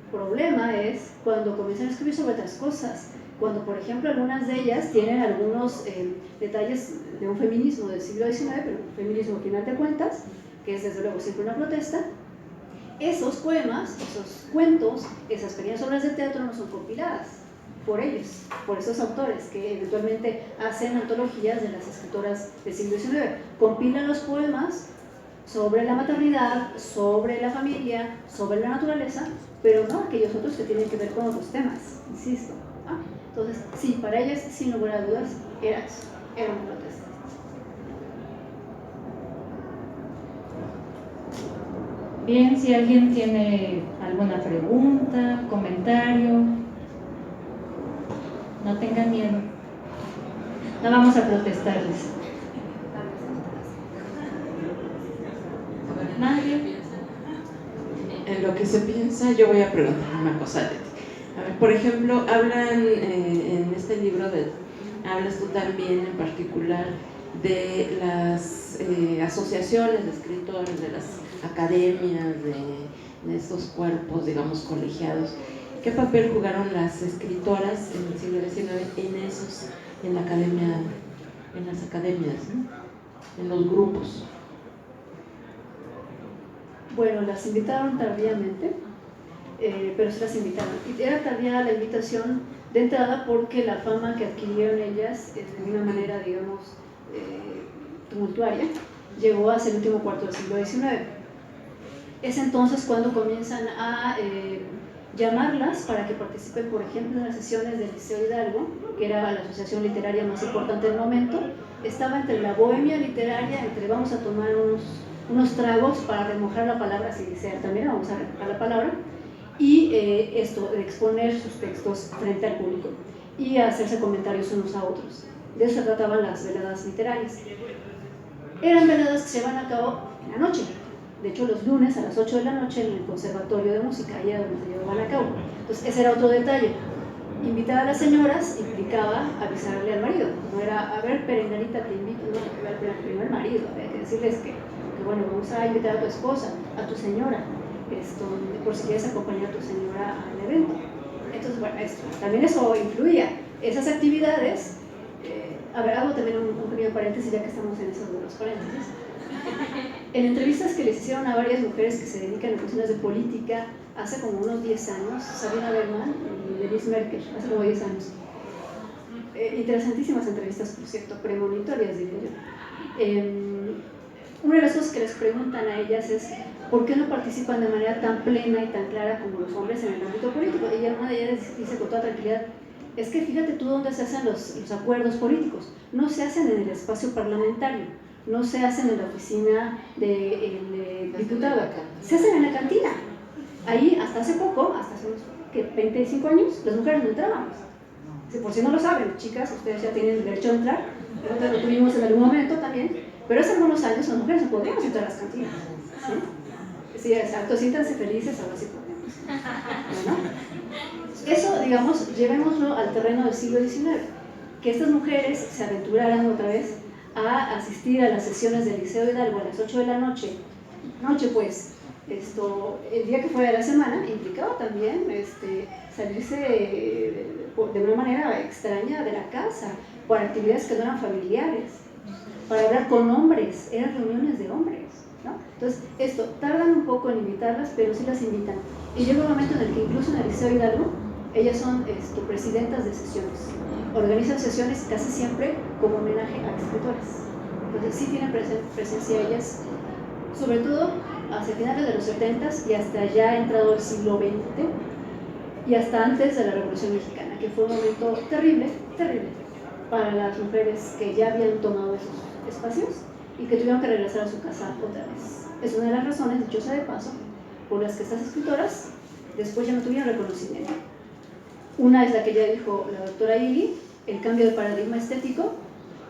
C: El problema es cuando comienzan a escribir sobre otras cosas, cuando por ejemplo algunas de ellas tienen algunos detalles de un feminismo del siglo XIX, pero un feminismo al final de cuentas, que es desde luego siempre una protesta. Esos poemas, esos cuentos, esas pequeñas obras de teatro no son compiladas por ellos, por esos autores que eventualmente hacen antologías de las escritoras del siglo XIX. Compilan los poemas sobre la maternidad, sobre la familia, sobre la naturaleza, pero no aquellos otros que tienen que ver con otros temas, insisto, ¿no? Entonces, sí, para ellas, sin lugar a dudas, era eso, era una protesta.
A: Bien, si alguien tiene alguna pregunta, comentario, no tengan miedo. No vamos a protestarles. ¿Nadie?
B: En lo que se piensa, yo voy a preguntar una cosa de ti. A ver, por ejemplo, hablan en este libro, hablas tú también en particular de las asociaciones de escritores, de las academias, de estos cuerpos, digamos, colegiados. ¿Qué papel jugaron las escritoras en el siglo XIX en la academia, en las academias, ¿no? En los grupos?
C: Bueno, las invitaron tardíamente, pero sí las invitaron. Y era tardía la invitación de entrada porque la fama que adquirieron ellas, de una manera, digamos, tumultuaria, llegó hacia el último cuarto del siglo XIX. Es entonces cuando comienzan a llamarlas para que participen, por ejemplo, en las sesiones del Liceo Hidalgo, que era la asociación literaria más importante del momento. Estaba entre la bohemia literaria, entre vamos a tomar unos tragos para remojar la palabra, si desea también vamos a remojar la palabra, y esto de exponer sus textos frente al público y hacerse comentarios unos a otros. De eso se trataban las veladas literarias. Eran veladas que se llevan a cabo en la noche. De hecho, los lunes a las 8 de la noche en el Conservatorio de Música, allá donde se llevaban a cabo. Entonces, ese era otro detalle. Invitar a las señoras implicaba avisarle al marido. No era, a ver, Perenganita, te invito, no, primero al marido, había que decirles que bueno, vamos a invitar a tu esposa, a tu señora, por si quieres acompañar a tu señora al evento. Entonces, bueno, también eso influía. Esas actividades, a ver, hago también un pequeño paréntesis ya que estamos en esos de los paréntesis. En entrevistas que les hicieron a varias mujeres que se dedican a cuestiones de política hace como unos 10 años, Sabina Berman y Denise Merkel, hace como 10 años. Interesantísimas entrevistas, por cierto, premonitorias, diría yo. Una de las cosas que les preguntan a ellas es ¿por qué no participan de manera tan plena y tan clara como los hombres en el ámbito político? Y una de ellas dice con toda tranquilidad, es que fíjate tú dónde se hacen los acuerdos políticos, no se hacen en el espacio parlamentario, no se hacen en la oficina del diputado, se hacen en la cantina. Ahí hasta hace poco, hasta hace unos 25 años, las mujeres no entrábamos. Por si no lo saben, chicas, ustedes ya tienen derecho a entrar, nosotros lo tuvimos en algún momento también. Pero hace algunos años las mujeres no podíamos entrar a las cantinas. Sí, exacto, siéntanse felices, ahora sí podemos. Bueno, eso, digamos, llevémoslo al terreno del siglo XIX. Que estas mujeres se aventuraran otra vez a asistir a las sesiones del Liceo Hidalgo a las 8 de la noche. Pues, el día que fuera de la semana, implicaba también salirse de una manera extraña de la casa, por actividades que no eran familiares, para hablar con hombres, eran reuniones de hombres, ¿no? Entonces, tardan un poco en invitarlas, pero sí las invitan. Y llega un momento en el que incluso en el Liceo Hidalgo, ellas son presidentas de sesiones. Organizan sesiones casi siempre como homenaje a escritoras. Entonces, sí tienen presencia ellas, sobre todo hacia finales de los 70s y hasta ya entrado el siglo XX y hasta antes de la Revolución Mexicana, que fue un momento terrible, terrible para las mujeres que ya habían tomado esos espacios y que tuvieron que regresar a su casa otra vez. Es una de las razones, dicho sea de paso, por las que estas escritoras después ya no tuvieron reconocimiento. Una es la que ya dijo la doctora Ili, el cambio de paradigma estético,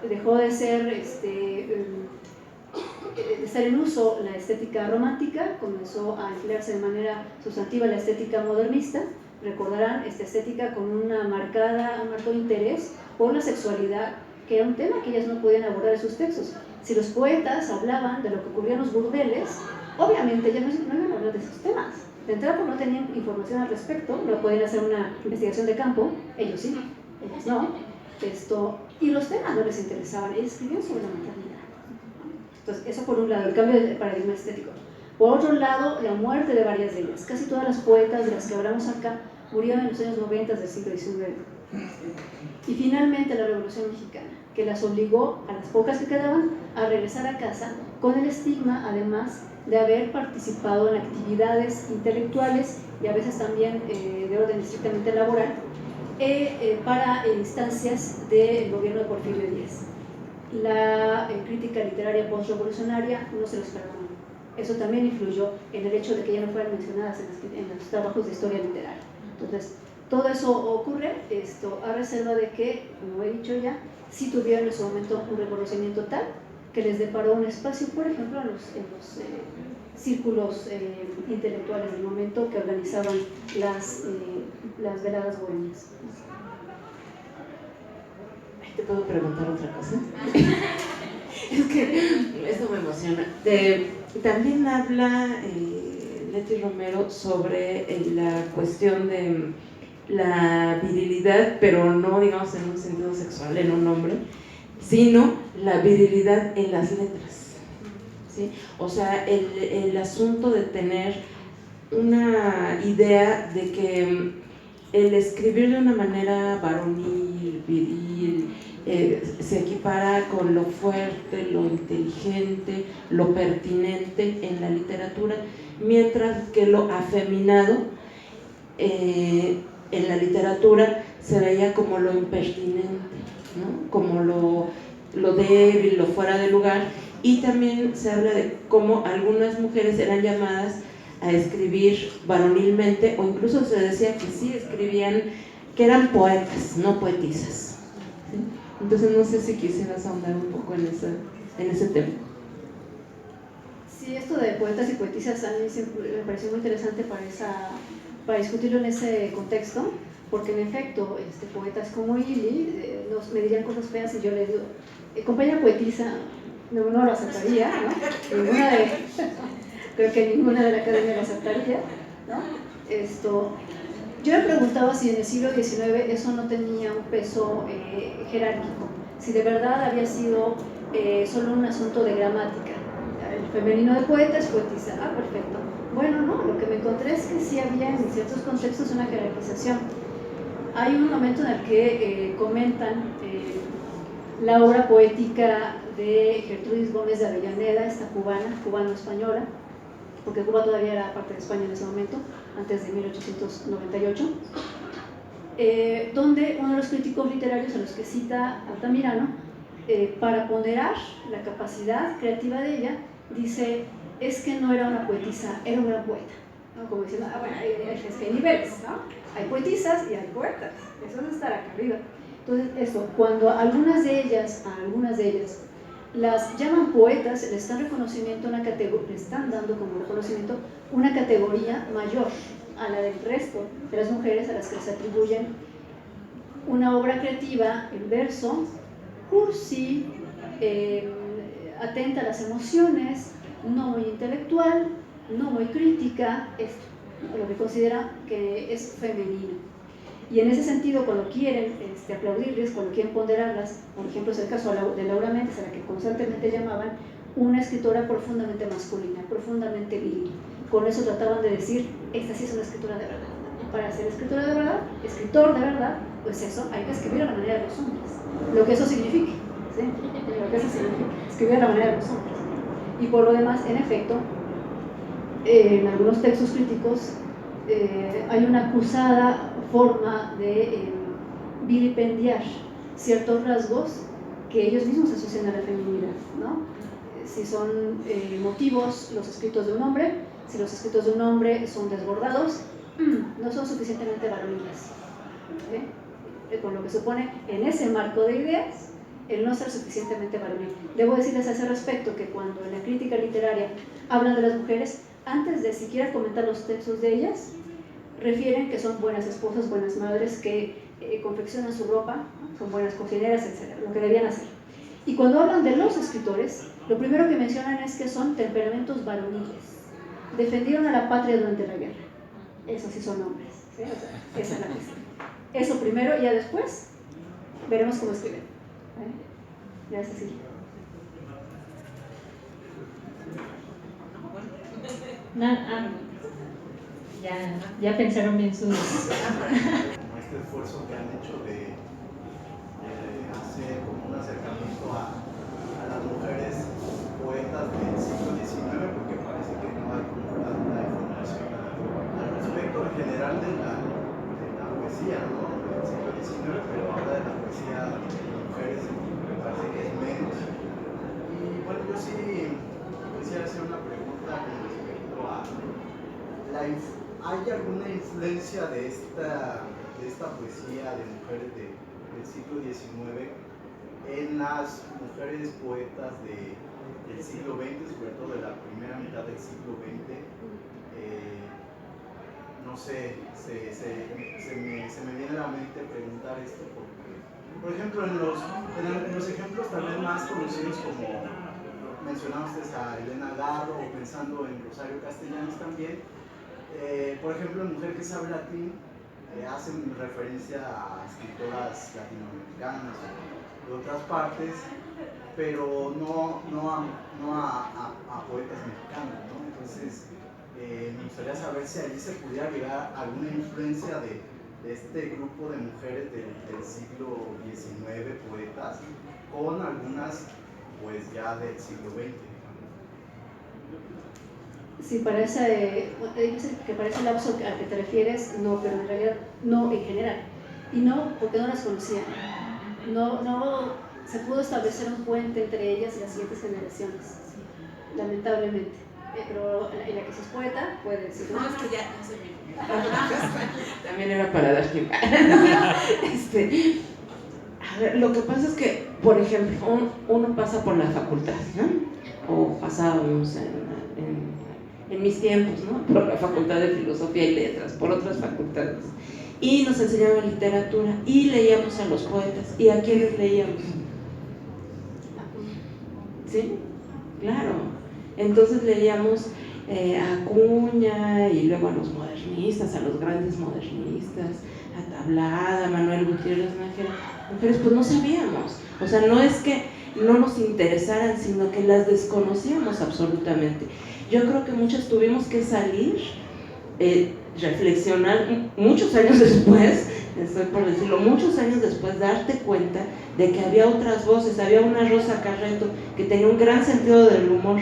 C: dejó de ser de estar en uso la estética romántica, comenzó a emplearse de manera sustantiva la estética modernista. Recordarán esta estética con un marcado interés por la sexualidad, que era un tema que ellas no podían abordar en sus textos. Si los poetas hablaban de lo que ocurría en los burdeles, obviamente ellas no iban a hablar de esos temas. De entrada, porque no tenían información al respecto, no podían hacer una investigación de campo, ellos sí, ellas no. Y los temas no les interesaban, ellos escribían sobre la maternidad. Entonces, eso por un lado, el cambio de paradigma estético. Por otro lado, la muerte de varias de ellas. Casi todas las poetas de las que hablamos acá murieron en los años 90 del siglo XIX. Y finalmente la Revolución Mexicana, que las obligó a las pocas que quedaban a regresar a casa con el estigma, además, de haber participado en actividades intelectuales y a veces también de orden estrictamente laboral para instancias del gobierno de Porfirio Díaz. La crítica literaria post-revolucionaria no se los perdonó. Eso también influyó en el hecho de que ya no fueran mencionadas en los trabajos de historia literaria. Entonces, todo eso ocurre a reserva de que, como he dicho ya, sí tuvieron en su momento un reconocimiento tal que les deparó un espacio, por ejemplo, en los círculos intelectuales del momento que organizaban las veladas bohemias.
B: ¿Te puedo preguntar otra cosa? Es que esto me emociona. También habla Leti Romero sobre la cuestión de la virilidad, pero no digamos en un sentido sexual, en un hombre, sino la virilidad en las letras, ¿sí? O sea, el asunto de tener una idea de que el escribir de una manera varonil, viril, se equipara con lo fuerte, lo inteligente, lo pertinente en la literatura, mientras que lo afeminado en la literatura se veía como lo impertinente, ¿no? Como lo débil, lo fuera de lugar, y también se habla de cómo algunas mujeres eran llamadas a escribir varonilmente, o incluso se decía que sí escribían, que eran poetas, no poetisas, ¿sí? Entonces no sé si quisieras ahondar un poco en ese tema.
C: Sí, esto de poetas y poetisas a mí me pareció muy interesante para discutirlo en ese contexto, porque en efecto, poetas como Ili me dirían cosas feas y yo le digo, compañera poetisa, no lo aceptaría, ¿no? Creo que ninguna de la academia lo aceptaría, ¿no? Yo me preguntaba si en el siglo XIX eso no tenía un peso jerárquico, si de verdad había sido solo un asunto de gramática. El femenino de poeta es poetisa, perfecto. Bueno, no, lo que me encontré es que sí había en ciertos contextos una jerarquización. Hay un momento en el que comentan la obra poética de Gertrudis Gómez de Avellaneda, esta cubano-española, porque Cuba todavía era parte de España en ese momento, antes de 1898, donde uno de los críticos literarios a los que cita Altamirano, para ponderar la capacidad creativa de ella, dice, es que no era una poetisa, era un gran poeta, ¿no? Como diciendo, bueno, es que hay niveles, ¿no? Hay poetisas y hay poetas, eso es estar acá arriba. Entonces, eso, cuando algunas de ellas las llaman poetas, le están dando como reconocimiento una categoría mayor a la del resto de las mujeres a las que se atribuyen una obra creativa en verso, cursi, atenta a las emociones, no muy intelectual, no muy crítica, esto, lo que considera que es femenino. Y en ese sentido, cuando quieren aplaudirles, cuando quieren ponderarlas, por ejemplo, es el caso de Laura Méndez, a la que constantemente llamaban una escritora profundamente masculina, profundamente viril. Con eso trataban de decir, esta sí es una escritora de verdad. Para ser escritora de verdad, escritor de verdad, pues eso, hay que escribir a la manera de los hombres. Lo que eso signifique, ¿sí? Lo que eso significa, escribir a la manera de los hombres. Y por lo demás, en efecto, en algunos textos críticos hay una acusada forma de vilipendiar ciertos rasgos que ellos mismos asocian a la feminidad, ¿no? Si son motivos los escritos de un hombre, si los escritos de un hombre son desbordados, no son suficientemente varoniles, ¿sí? Con lo que supone en ese marco de ideas el no ser suficientemente varonil. Debo decirles a ese respecto que cuando en la crítica literaria hablan de las mujeres, antes de siquiera comentar los textos de ellas, refieren que son buenas esposas, buenas madres, que confeccionan su ropa, ¿no? Son buenas cocineras, etc., lo que debían hacer. Y cuando hablan de los escritores, lo primero que mencionan es que son temperamentos varoniles. Defendieron a la patria durante la guerra. Esos sí son hombres, ¿sí? O sea, esa es la cuestión. Eso primero, y ya después veremos cómo escriben. Gracias, sí.
A: Ya pensaron bien sus...
E: Este esfuerzo que han hecho de hacer como un acercamiento a las mujeres poetas del siglo XIX, porque parece que no hay como tanta información al respecto en general de la poesía, ¿no? Del siglo XIX, pero ahora de la poesía de mujeres me parece que es menos. Y bueno, yo sí quisiera hacer una pregunta ¿hay alguna influencia de esta poesía de mujeres del siglo XIX en las mujeres poetas del siglo XX, sobre todo de la primera mitad del siglo XX? No sé, se me viene a la mente preguntar esto porque, por ejemplo, en los ejemplos tal vez más conocidos, como mencionamos a Elena Garro, o pensando en Rosario Castellanos también, por ejemplo, en Mujer que sabe latín, hacen referencia a escritoras latinoamericanas o de otras partes, pero no a poetas mexicanos, ¿no? Entonces, me gustaría saber si allí se pudiera llegar alguna influencia de este grupo de mujeres del siglo XIX, poetas, con algunas pues ya del siglo XX.
C: Sí, para ese, que para ese lapso al que te refieres, no, pero en realidad no en general. Y no porque no las conocía. No se pudo establecer un puente entre ellas y las siguientes generaciones, lamentablemente. Pero en la que sos poeta, puede decir.
D: No, es que ya no se me.
B: También era para dar tiempo. A ver, lo que pasa es que, por ejemplo, uno pasa por la facultad, ¿no? O pasábamos en mis tiempos, ¿no? Por la Facultad de Filosofía y Letras, por otras facultades. Y nos enseñaban literatura y leíamos a los poetas. ¿Y a quiénes leíamos? ¿Sí? Claro. Entonces leíamos a Acuña y luego a los modernistas, a los grandes modernistas, a Tablada, a Manuel Gutiérrez Nájera. Mujeres, pues no sabíamos. O sea, no es que no nos interesaran, sino que las desconocíamos absolutamente. Yo creo que muchas tuvimos que salir, reflexionar muchos años después, estoy por decirlo, muchos años después, darte cuenta de que había otras voces. Había una Rosa Carreto que tenía un gran sentido del humor,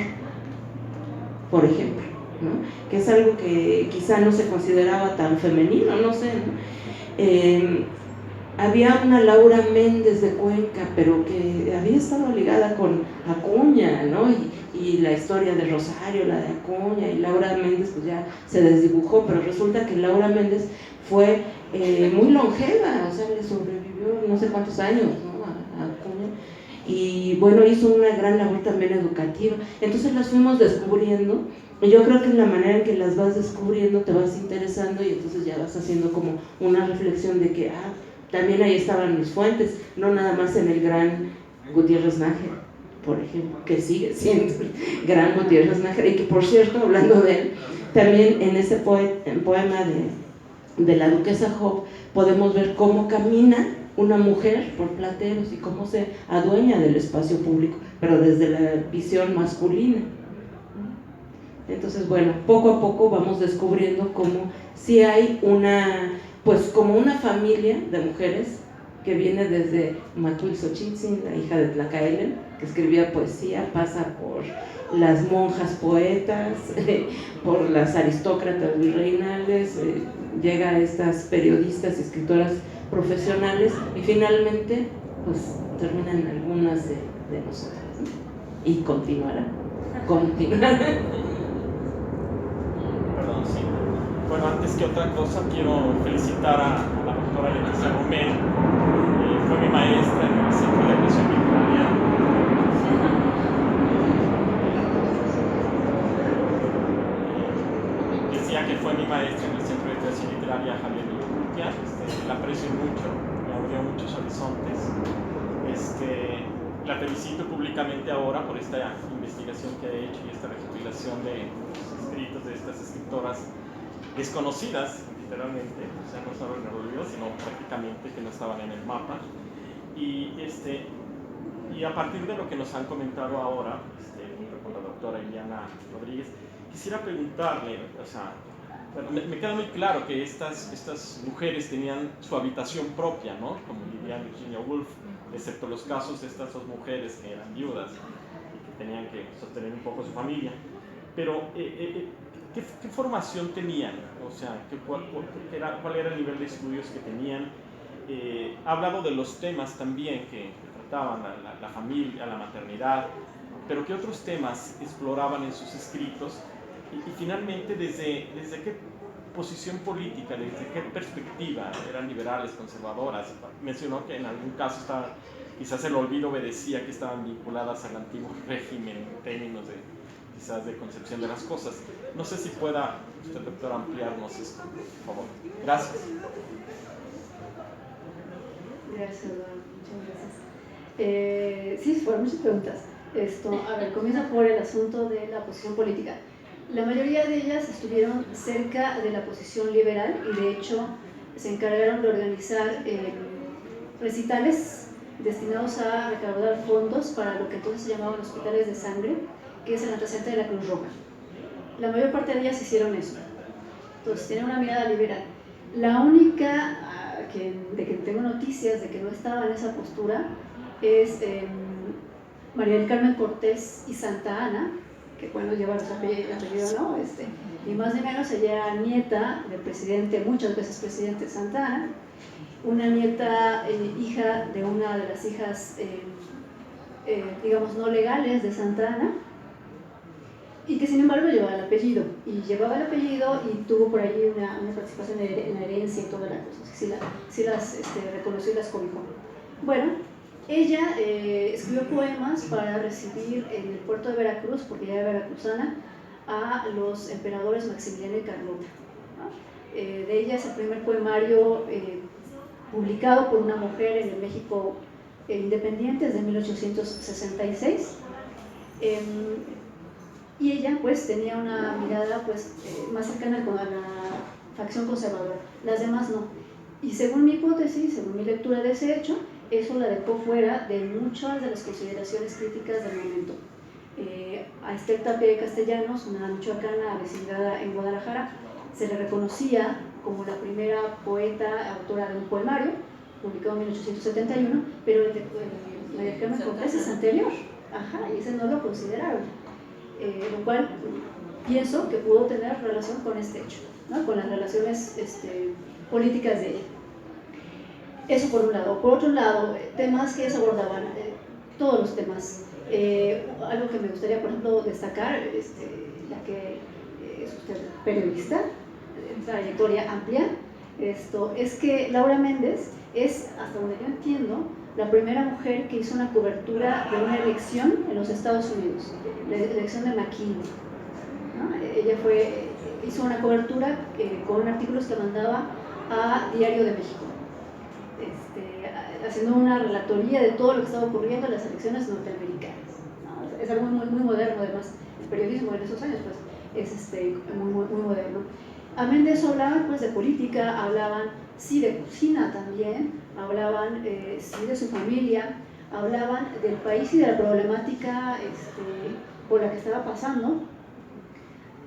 B: por ejemplo, ¿no? Que es algo que quizá no se consideraba tan femenino, no sé, ¿no? Había una Laura Méndez de Cuenca, pero que había estado ligada con Acuña, ¿no? Y la historia de Rosario, la de Acuña, y Laura Méndez pues ya se desdibujó, pero resulta que Laura Méndez fue muy longeva, o sea, le sobrevivió no sé cuántos años, ¿no? a Acuña, y bueno, hizo una gran labor también educativa. Entonces las fuimos descubriendo, y yo creo que en la manera en que las vas descubriendo te vas interesando, y entonces ya vas haciendo como una reflexión de que, también ahí estaban mis fuentes, no nada más en el gran Gutiérrez Nájera, por ejemplo, que sigue siendo el gran Gutiérrez Nájera, y que por cierto, hablando de él, también en ese poema de la Duquesa Job podemos ver cómo camina una mujer por Plateros y cómo se adueña del espacio público, pero desde la visión masculina. Entonces, bueno, poco a poco vamos descubriendo cómo sí hay pues como una familia de mujeres que viene desde Matuilxochitzin, la hija de Tlacaelen, que escribía poesía, pasa por las monjas poetas, por las aristócratas virreinales, llega a estas periodistas y escritoras profesionales, y finalmente pues terminan algunas de nosotras, ¿no? Y continuarán.
F: Perdón, sí. Bueno, antes que otra cosa, quiero felicitar a la doctora Leticia Romero. Fue mi maestra en el Centro de Creación Literaria. Decía que fue mi maestra en el Centro de Creación Literaria Javier Villurrutia. La aprecio mucho, me abrió muchos horizontes. La felicito públicamente ahora por esta investigación que ha hecho y esta recopilación de los escritos de estas escritoras desconocidas, literalmente, o sea, no solo en el olvido, sino prácticamente que no estaban en el mapa. Y a partir de lo que nos han comentado ahora, junto con la doctora Iliana Rodríguez, quisiera preguntarle, o sea, me queda muy claro que estas mujeres tenían su habitación propia, ¿no? Como diría Virginia Woolf, excepto los casos de estas dos mujeres que eran viudas y que tenían que sostener un poco su familia. Pero, ¿qué formación tenían? O sea, ¿cuál era el nivel de estudios que tenían? Ha hablado de los temas también que trataban, la familia, la maternidad, pero ¿qué otros temas exploraban en sus escritos Y finalmente, ¿desde qué posición política, desde qué perspectiva eran liberales, conservadoras? Mencionó que en algún caso quizás el olvido obedecía que estaban vinculadas al antiguo régimen en términos de quizás de concepción de las cosas. No sé si pueda usted, doctor, ampliarnos esto, por favor. Gracias.
C: Gracias, Eduardo. Muchas gracias. Sí, fueron muchas preguntas. A ver, comienza por el asunto de la posición política. La mayoría de ellas estuvieron cerca de la posición liberal y de hecho se encargaron de organizar recitales destinados a recaudar fondos para lo que entonces se llamaban hospitales de sangre, que es el antecedente de la Cruz Roja. La mayor parte de ellas hicieron eso. Entonces tienen una mirada liberal. La única de que tengo noticias de que no estaba en esa postura es María del Carmen Cortés y Santa Ana, que bueno, llevar su apellido, ¿no? Ni más ni menos, ella era nieta del presidente, muchas veces presidente Santa Ana, una nieta, hija de una de las hijas, digamos, no legales de Santa Ana, y que sin embargo llevaba el apellido, y tuvo por allí una participación en la herencia y toda la cosa, sí las reconoció y las cobijó. Bueno, ella escribió poemas para recibir en el puerto de Veracruz, porque ella era veracruzana, a los emperadores Maximiliano y Carlota, ¿no? De ella es el primer poemario publicado por una mujer en el México independiente desde 1866. Y ella pues tenía una mirada pues más cercana a la facción conservadora, las demás no. Y según mi hipótesis, según mi lectura de ese hecho, eso la dejó fuera de muchas de las consideraciones críticas del momento. A Esther Tapia de Castellanos, una michoacana avecindada en Guadalajara, se le reconocía como la primera poeta autora de un poemario, publicado en 1871, pero el de María del Carmen Cortés es anterior, y ese no lo consideraron. Lo cual pienso que pudo tener relación con este hecho, ¿no? Con las relaciones políticas de ella. Eso por un lado. Por otro lado, temas que ellas abordaban, todos los temas. Algo que me gustaría, por ejemplo, destacar, ya que es usted periodista, trayectoria amplia, es que Laura Méndez es, hasta donde yo entiendo, la primera mujer que hizo una cobertura de una elección en los Estados Unidos, la elección de McKinley, ¿no? Ella hizo una cobertura con artículos que mandaba a Diario de México, haciendo una relatoría de todo lo que estaba ocurriendo en las elecciones norteamericanas, ¿no? Es algo muy, muy moderno, además, el periodismo en esos años pues, es muy, muy, muy moderno. Amén de eso hablaban pues, de política, hablaban sí de cocina también, hablaban sí de su familia, hablaban del país y de la problemática por la que estaba pasando,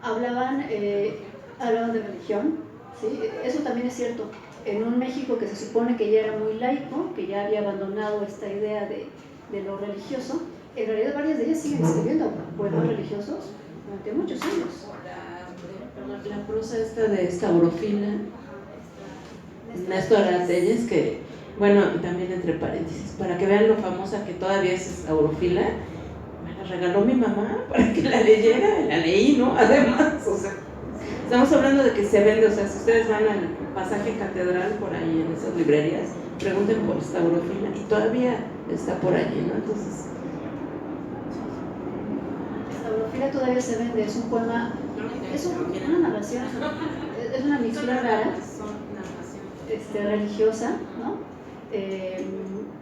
C: hablaban de religión, ¿sí? Eso también es cierto, en un México que se supone que ya era muy laico, que ya había abandonado esta idea de lo religioso, en realidad varias de ellas siguen escribiendo poemas religiosos durante muchos años.
B: La prosa de Estaurofila, Néstor Telles, que, bueno, también entre paréntesis, para que vean lo famosa que todavía es Estaurofila, me la regaló mi mamá para que la leyera, la leí, ¿no? Además, o sea, estamos hablando de que se vende, o sea, si ustedes van al pasaje Catedral por ahí en esas librerías, pregunten por Estaurofila y todavía está por allí, ¿no? Entonces,
C: Estaurofila todavía se vende, es un poema, es una narración, es una mixtura rara, religiosa, ¿no?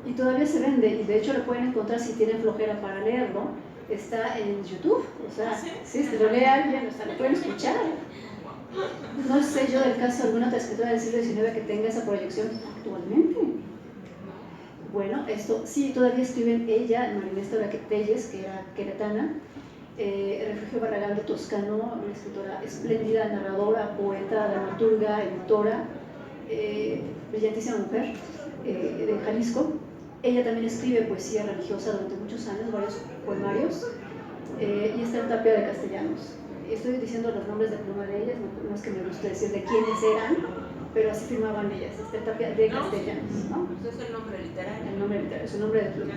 C: Y todavía se vende, y de hecho lo pueden encontrar si tienen flojera para leerlo, está en YouTube, o sea, si lo lee alguien, o sea, lo pueden escuchar. No sé yo del caso de alguna otra escritora del siglo XIX que tenga esa proyección actualmente. Bueno, esto sí, todavía escriben ella, María Néstor Telles, que era queretana, Refugio Barragán de Toscano, una escritora espléndida, narradora, poeta, dramaturga, editora, brillantísima mujer, de Jalisco. Ella también escribe poesía religiosa durante muchos años, varios poemarios, y está en Tapia de Castellanos. Estoy diciendo los nombres de pluma de ellas, no es que me guste decir de quiénes eran, pero así firmaban ellas, está en Tapia de Castellanos, ¿no?
B: Es el nombre literario.
C: El nombre literario, su nombre de pluma.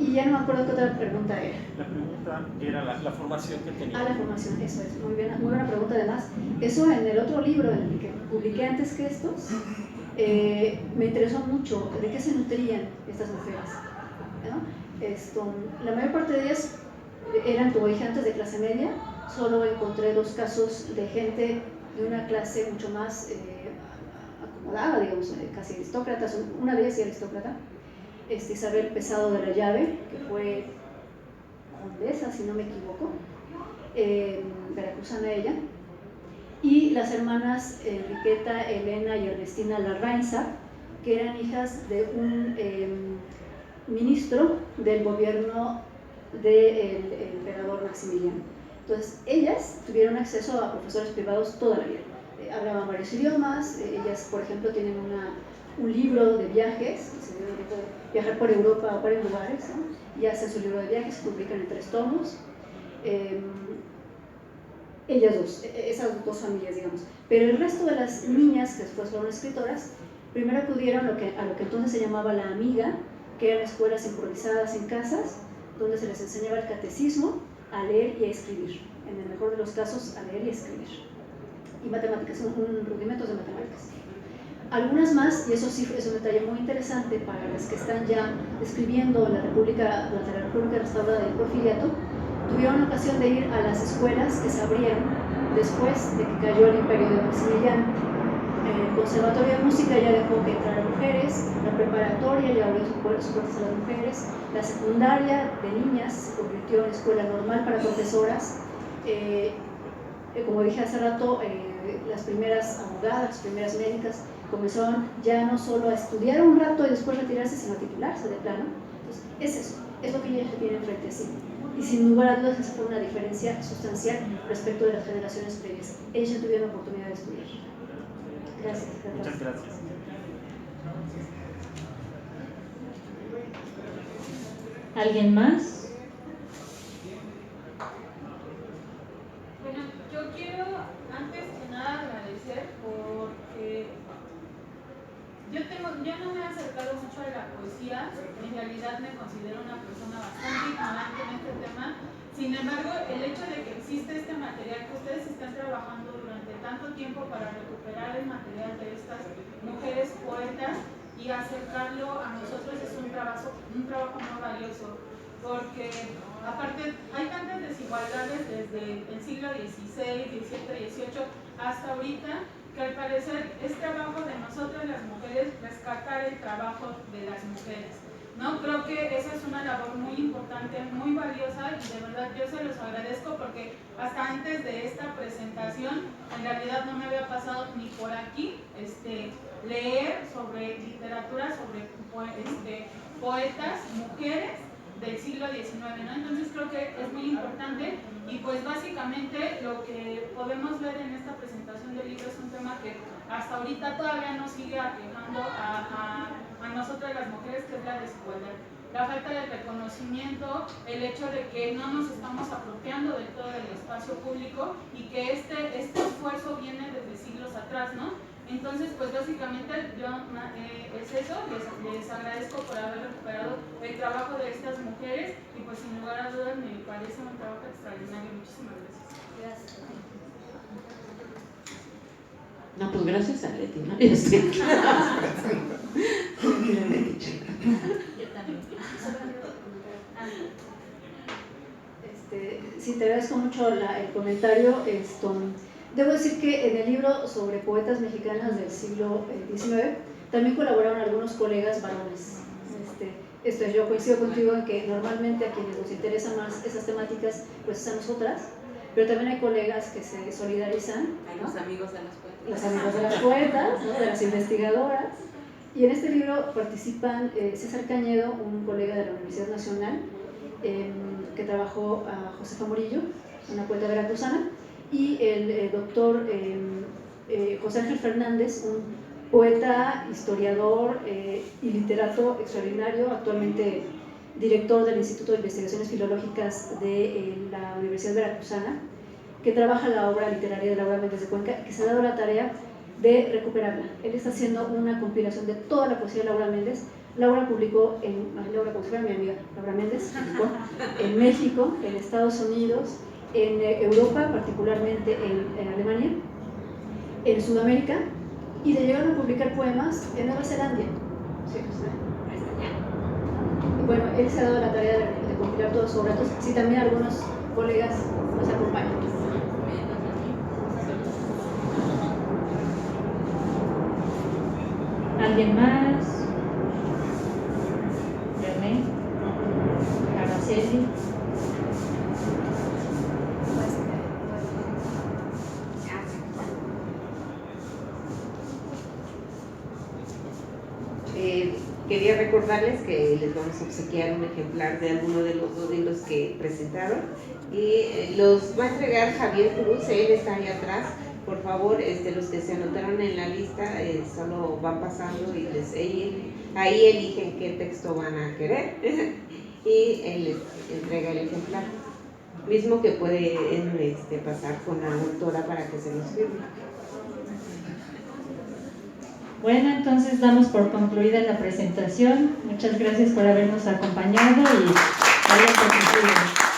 C: Y ya no me acuerdo qué otra pregunta era.
F: La pregunta era la formación que tenía.
C: Ah, la formación, eso es, muy buena pregunta además. Eso en el otro libro, en el que publiqué antes que estos, me interesó mucho de qué se nutrían estas mujeres, ¿no? La mayor parte de ellas eran, como dije antes, de clase media. Solo encontré 2 casos de gente de una clase mucho más acomodada, digamos, casi aristócratas. Una de ellas sí aristócrata, Isabel Pesado de la Llave, que fue condesa, si no me equivoco, veracruzana ella, y las hermanas Enriqueta, Elena y Ernestina Larrainza, que eran hijas de un ministro del gobierno del emperador Maximiliano. Entonces, ellas tuvieron acceso a profesores privados toda la vida. Hablaban varios idiomas. Ellas, por ejemplo, tienen un libro de viajes, que se llama Viajar por Europa o varios lugares, ¿no? Y hacen su libro de viajes, se publican en 3 tomos. Ellas dos, esas 2 familias, digamos. Pero el resto de las niñas, que después fueron escritoras, primero acudieron a lo que entonces se llamaba la amiga, que eran escuelas improvisadas en casas, donde se les enseñaba el catecismo, a leer y a escribir. En el mejor de los casos, a leer y a escribir. Y matemáticas, rudimentos de matemáticas. Algunas más, y eso sí es un detalle muy interesante para las que están ya escribiendo en durante la República Restaurada del Porfiriato, tuvieron ocasión de ir a las escuelas que se abrieron después de que cayó el imperio de Maximiliano. El Conservatorio de Música ya dejó que entraran mujeres, la preparatoria ya abrió sus puertas a las mujeres, la secundaria de niñas se convirtió en escuela normal para profesoras. Como dije hace rato, las primeras abogadas, las primeras médicas comenzaron ya no solo a estudiar un rato y después retirarse, sino a titularse de plano. Entonces, es eso, es lo que ellas tienen frente a sí. Y sin lugar a dudas, esa fue una diferencia sustancial respecto de las generaciones previas. Ellas ya tuvieron la oportunidad de estudiar. Gracias.
F: Muchas gracias.
A: ¿Alguien más?
G: Bueno, yo quiero antes que nada agradecer porque yo no me he acercado mucho a la poesía, en realidad me considero una persona bastante ignorante en este tema. Sin embargo, el hecho de que existe este material, que ustedes están trabajando durante tanto tiempo para recuperar el material de estas mujeres poetas y acercarlo a nosotros es un trabajo muy valioso, porque aparte hay tantas desigualdades desde el siglo XVI, XVII, XVIII hasta ahorita, que al parecer es trabajo de nosotras las mujeres rescatar el trabajo de las mujeres, ¿no? Creo que esa es una labor muy importante, muy valiosa, y de verdad yo se los agradezco porque hasta antes de esta presentación en realidad no me había pasado ni por aquí leer sobre literatura, sobre poetas, mujeres del siglo XIX, ¿no? Entonces creo que es muy importante, y pues básicamente lo que podemos ver en esta presentación del libro es un tema que hasta ahorita todavía nos sigue aquejando a nosotras las mujeres, que es la desigualdad, la falta de reconocimiento, el hecho de que no nos estamos apropiando del todo del espacio público y que este esfuerzo viene desde siglos atrás, ¿no? Entonces, pues básicamente es eso, les agradezco por haber recuperado el trabajo de estas mujeres y pues sin lugar a dudas me parece un trabajo extraordinario. Muchísimas gracias.
C: Gracias.
B: No, pues gracias a Leti, ¿no?
G: Yo también.
C: Sí, te agradezco mucho el comentario. Debo decir que en el libro sobre poetas mexicanas del siglo XIX también colaboraron algunos colegas varones. Yo coincido contigo en que normalmente a quienes nos interesan más esas temáticas, pues es a nosotras, pero también hay colegas que se solidarizan,
D: Hay los amigos de las poetas.
C: los amigos de las poetas, ¿no? De las investigadoras. Y en este libro participan César Cañedo, un colega de la Universidad Nacional, que trabajó a Josefa Murillo, una poeta veracruzana, y el doctor José Ángel Fernández, un poeta, historiador y literato extraordinario, actualmente director del Instituto de Investigaciones Filológicas de la Universidad Veracruzana, que trabaja la obra literaria de Laura Méndez de Cuenca, que se ha dado la tarea de recuperarla. Él está haciendo una compilación de toda la poesía de Laura Méndez Laura publicó, Laura, como si fuera mi amiga, Laura Méndez, publicó en México, en Estados Unidos, en Europa, particularmente en Alemania, en Sudamérica, y le llegaron a publicar poemas en Nueva Zelanda. Sí, y bueno, él se ha dado la tarea de compilar todos sus obras, sí, también algunos colegas nos acompañan.
A: ¿Alguien más? René, Araceli.
H: Quería recordarles que les vamos a obsequiar un ejemplar de alguno de los 2 libros que presentaron y los va a entregar Javier Cruz, él está ahí atrás. Por favor, los que se anotaron en la lista solo van pasando y ahí eligen qué texto van a querer y él les entrega el ejemplar, mismo que puede pasar con la autora para que se los firme.
A: Bueno, entonces damos por concluida la presentación. Muchas gracias por habernos acompañado y vaya por concluido.